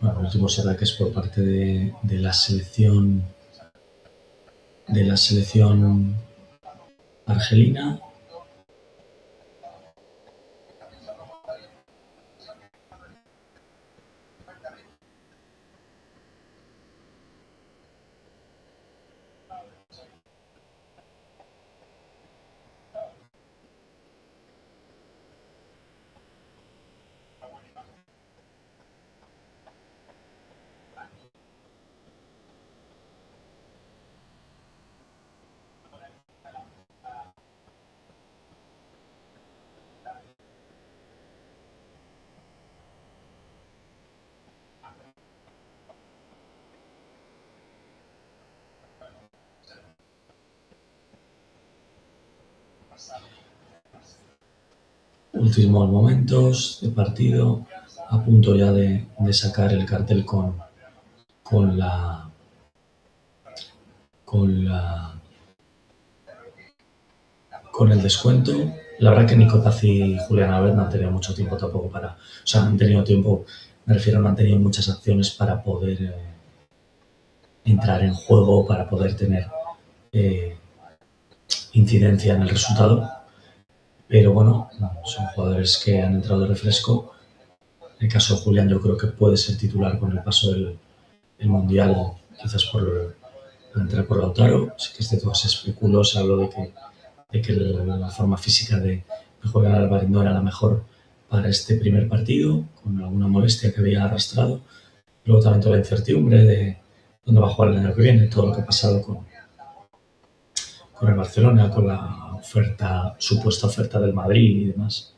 S1: Bueno, últimos ataques por parte de la selección argelina. Últimos momentos de partido, a punto ya de sacar el cartel con la con el descuento. La verdad que Nico Paz y Julián Albert no han tenido mucho tiempo tampoco para, o sea, han tenido tiempo, me refiero, no han tenido muchas acciones para poder entrar en juego, para poder tener eh, incidencia en el resultado. Pero bueno, son jugadores que han entrado de refresco. En el caso de Julián, yo creo que puede ser titular con el paso del Mundial, quizás por entrar por Lautaro. Sí que es cierto que se especuló, se habló de que la forma física de Julián Álvarez no era la mejor para este primer partido, con alguna molestia que había arrastrado. Luego también toda la incertidumbre de dónde va a jugar el año que viene, todo lo que ha pasado con el Barcelona, con la oferta, supuesta oferta del Madrid y demás.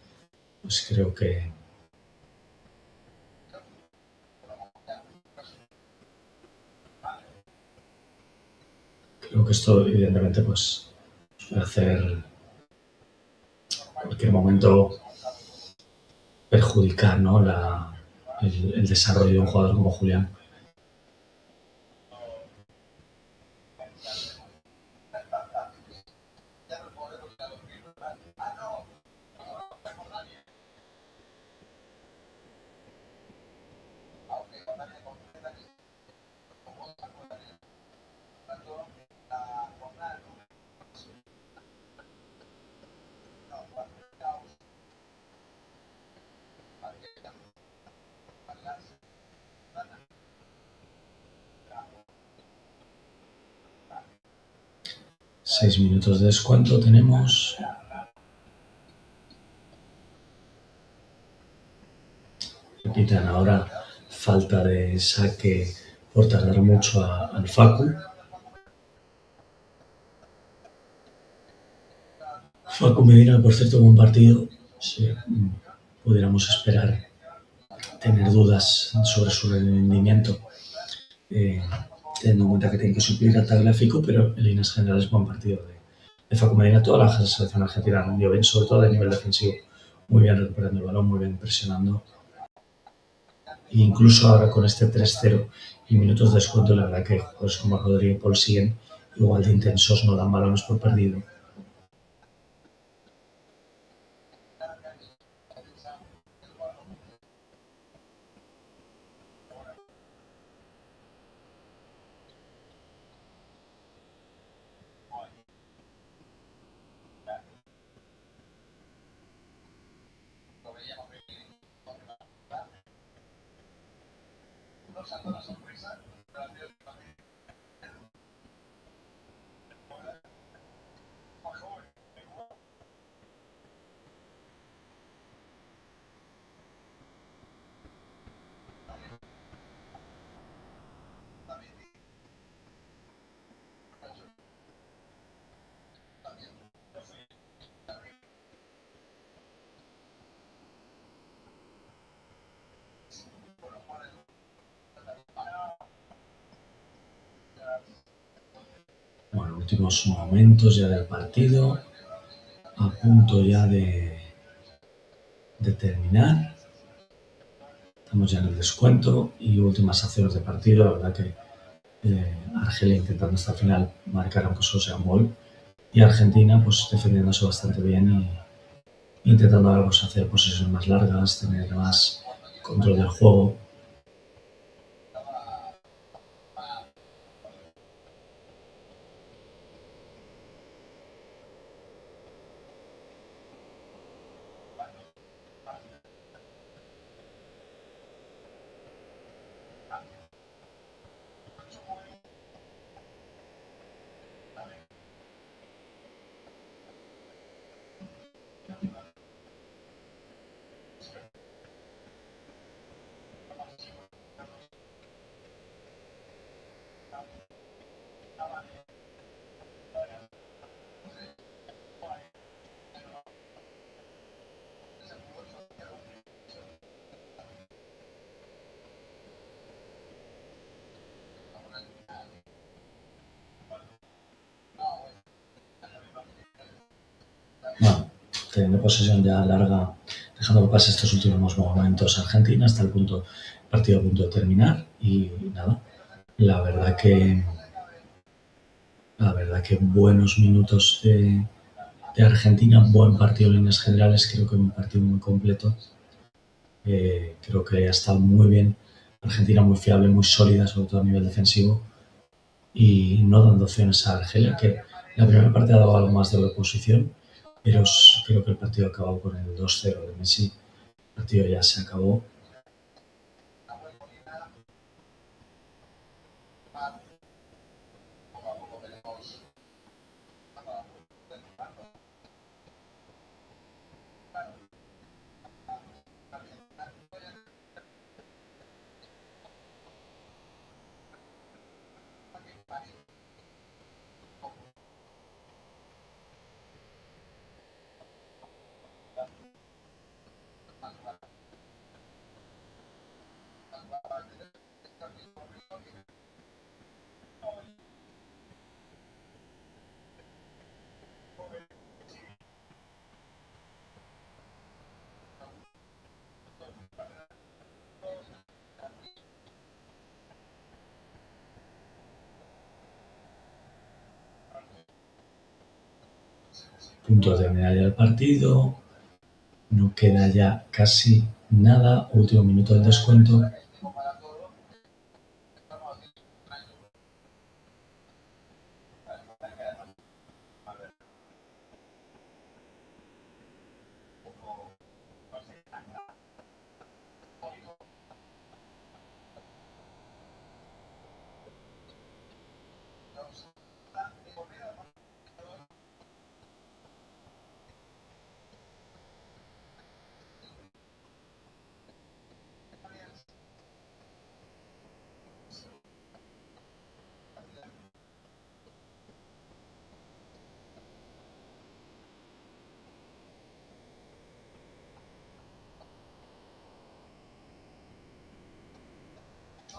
S1: Pues creo que esto evidentemente pues puede hacer cualquier momento perjudicar, ¿no? el desarrollo de un jugador como Julián. Seis minutos de descuento tenemos. Repitan ahora falta de saque por tardar mucho al Facu. Facu Medina, por cierto, buen partido. Sí, pudiéramos esperar tener dudas sobre su rendimiento, teniendo en cuenta que tiene que suplir a Tagliafico, pero en líneas generales buen partido de Facu Medina. Toda la selección argentina rendió bien, sobre todo a nivel defensivo. Muy bien recuperando el balón, muy bien presionando. E incluso ahora con este 3-0 y minutos de descuento, la verdad que jugadores como Rodrigo y Paul siguen igual de intensos, no dan balones por perdido. Bueno, últimos momentos ya del partido, a punto ya de terminar. Estamos ya en el descuento y últimas acciones de partido. La verdad que Argelia intentando hasta el final marcar aunque solo sea un gol. Y Argentina pues defendiéndose bastante bien y intentando ahora pues, hacer posesiones más largas, tener más control del juego. Bueno, teniendo posesión ya larga, dejando que pase estos últimos momentos Argentina hasta el partido a punto de terminar y nada, la verdad que buenos minutos de Argentina, buen partido en líneas generales, creo que un partido muy completo, creo que ha estado muy bien, Argentina muy fiable, muy sólida, sobre todo a nivel defensivo y no dando opciones a Argelia, que la primera parte ha dado algo más de oposición, pero creo que el partido ha acabado con el 2-0 de Messi. El partido ya se acabó. Punto de terminar ya el partido. No queda ya casi nada. Último minuto del descuento.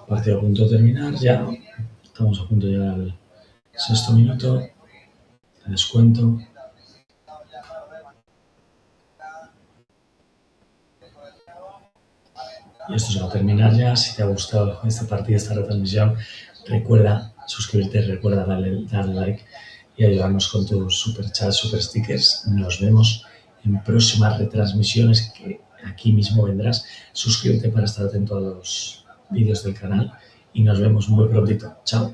S1: Partido a punto de terminar ya. Estamos a punto de llegar al sexto minuto. De descuento. Y esto se va a terminar ya. Si te ha gustado este partido, esta retransmisión, recuerda suscribirte, recuerda darle like y ayudarnos con tus super chats, super stickers. Nos vemos en próximas retransmisiones que aquí mismo vendrás. Suscríbete para estar atento a los vídeos del canal y nos vemos muy prontito. Chao.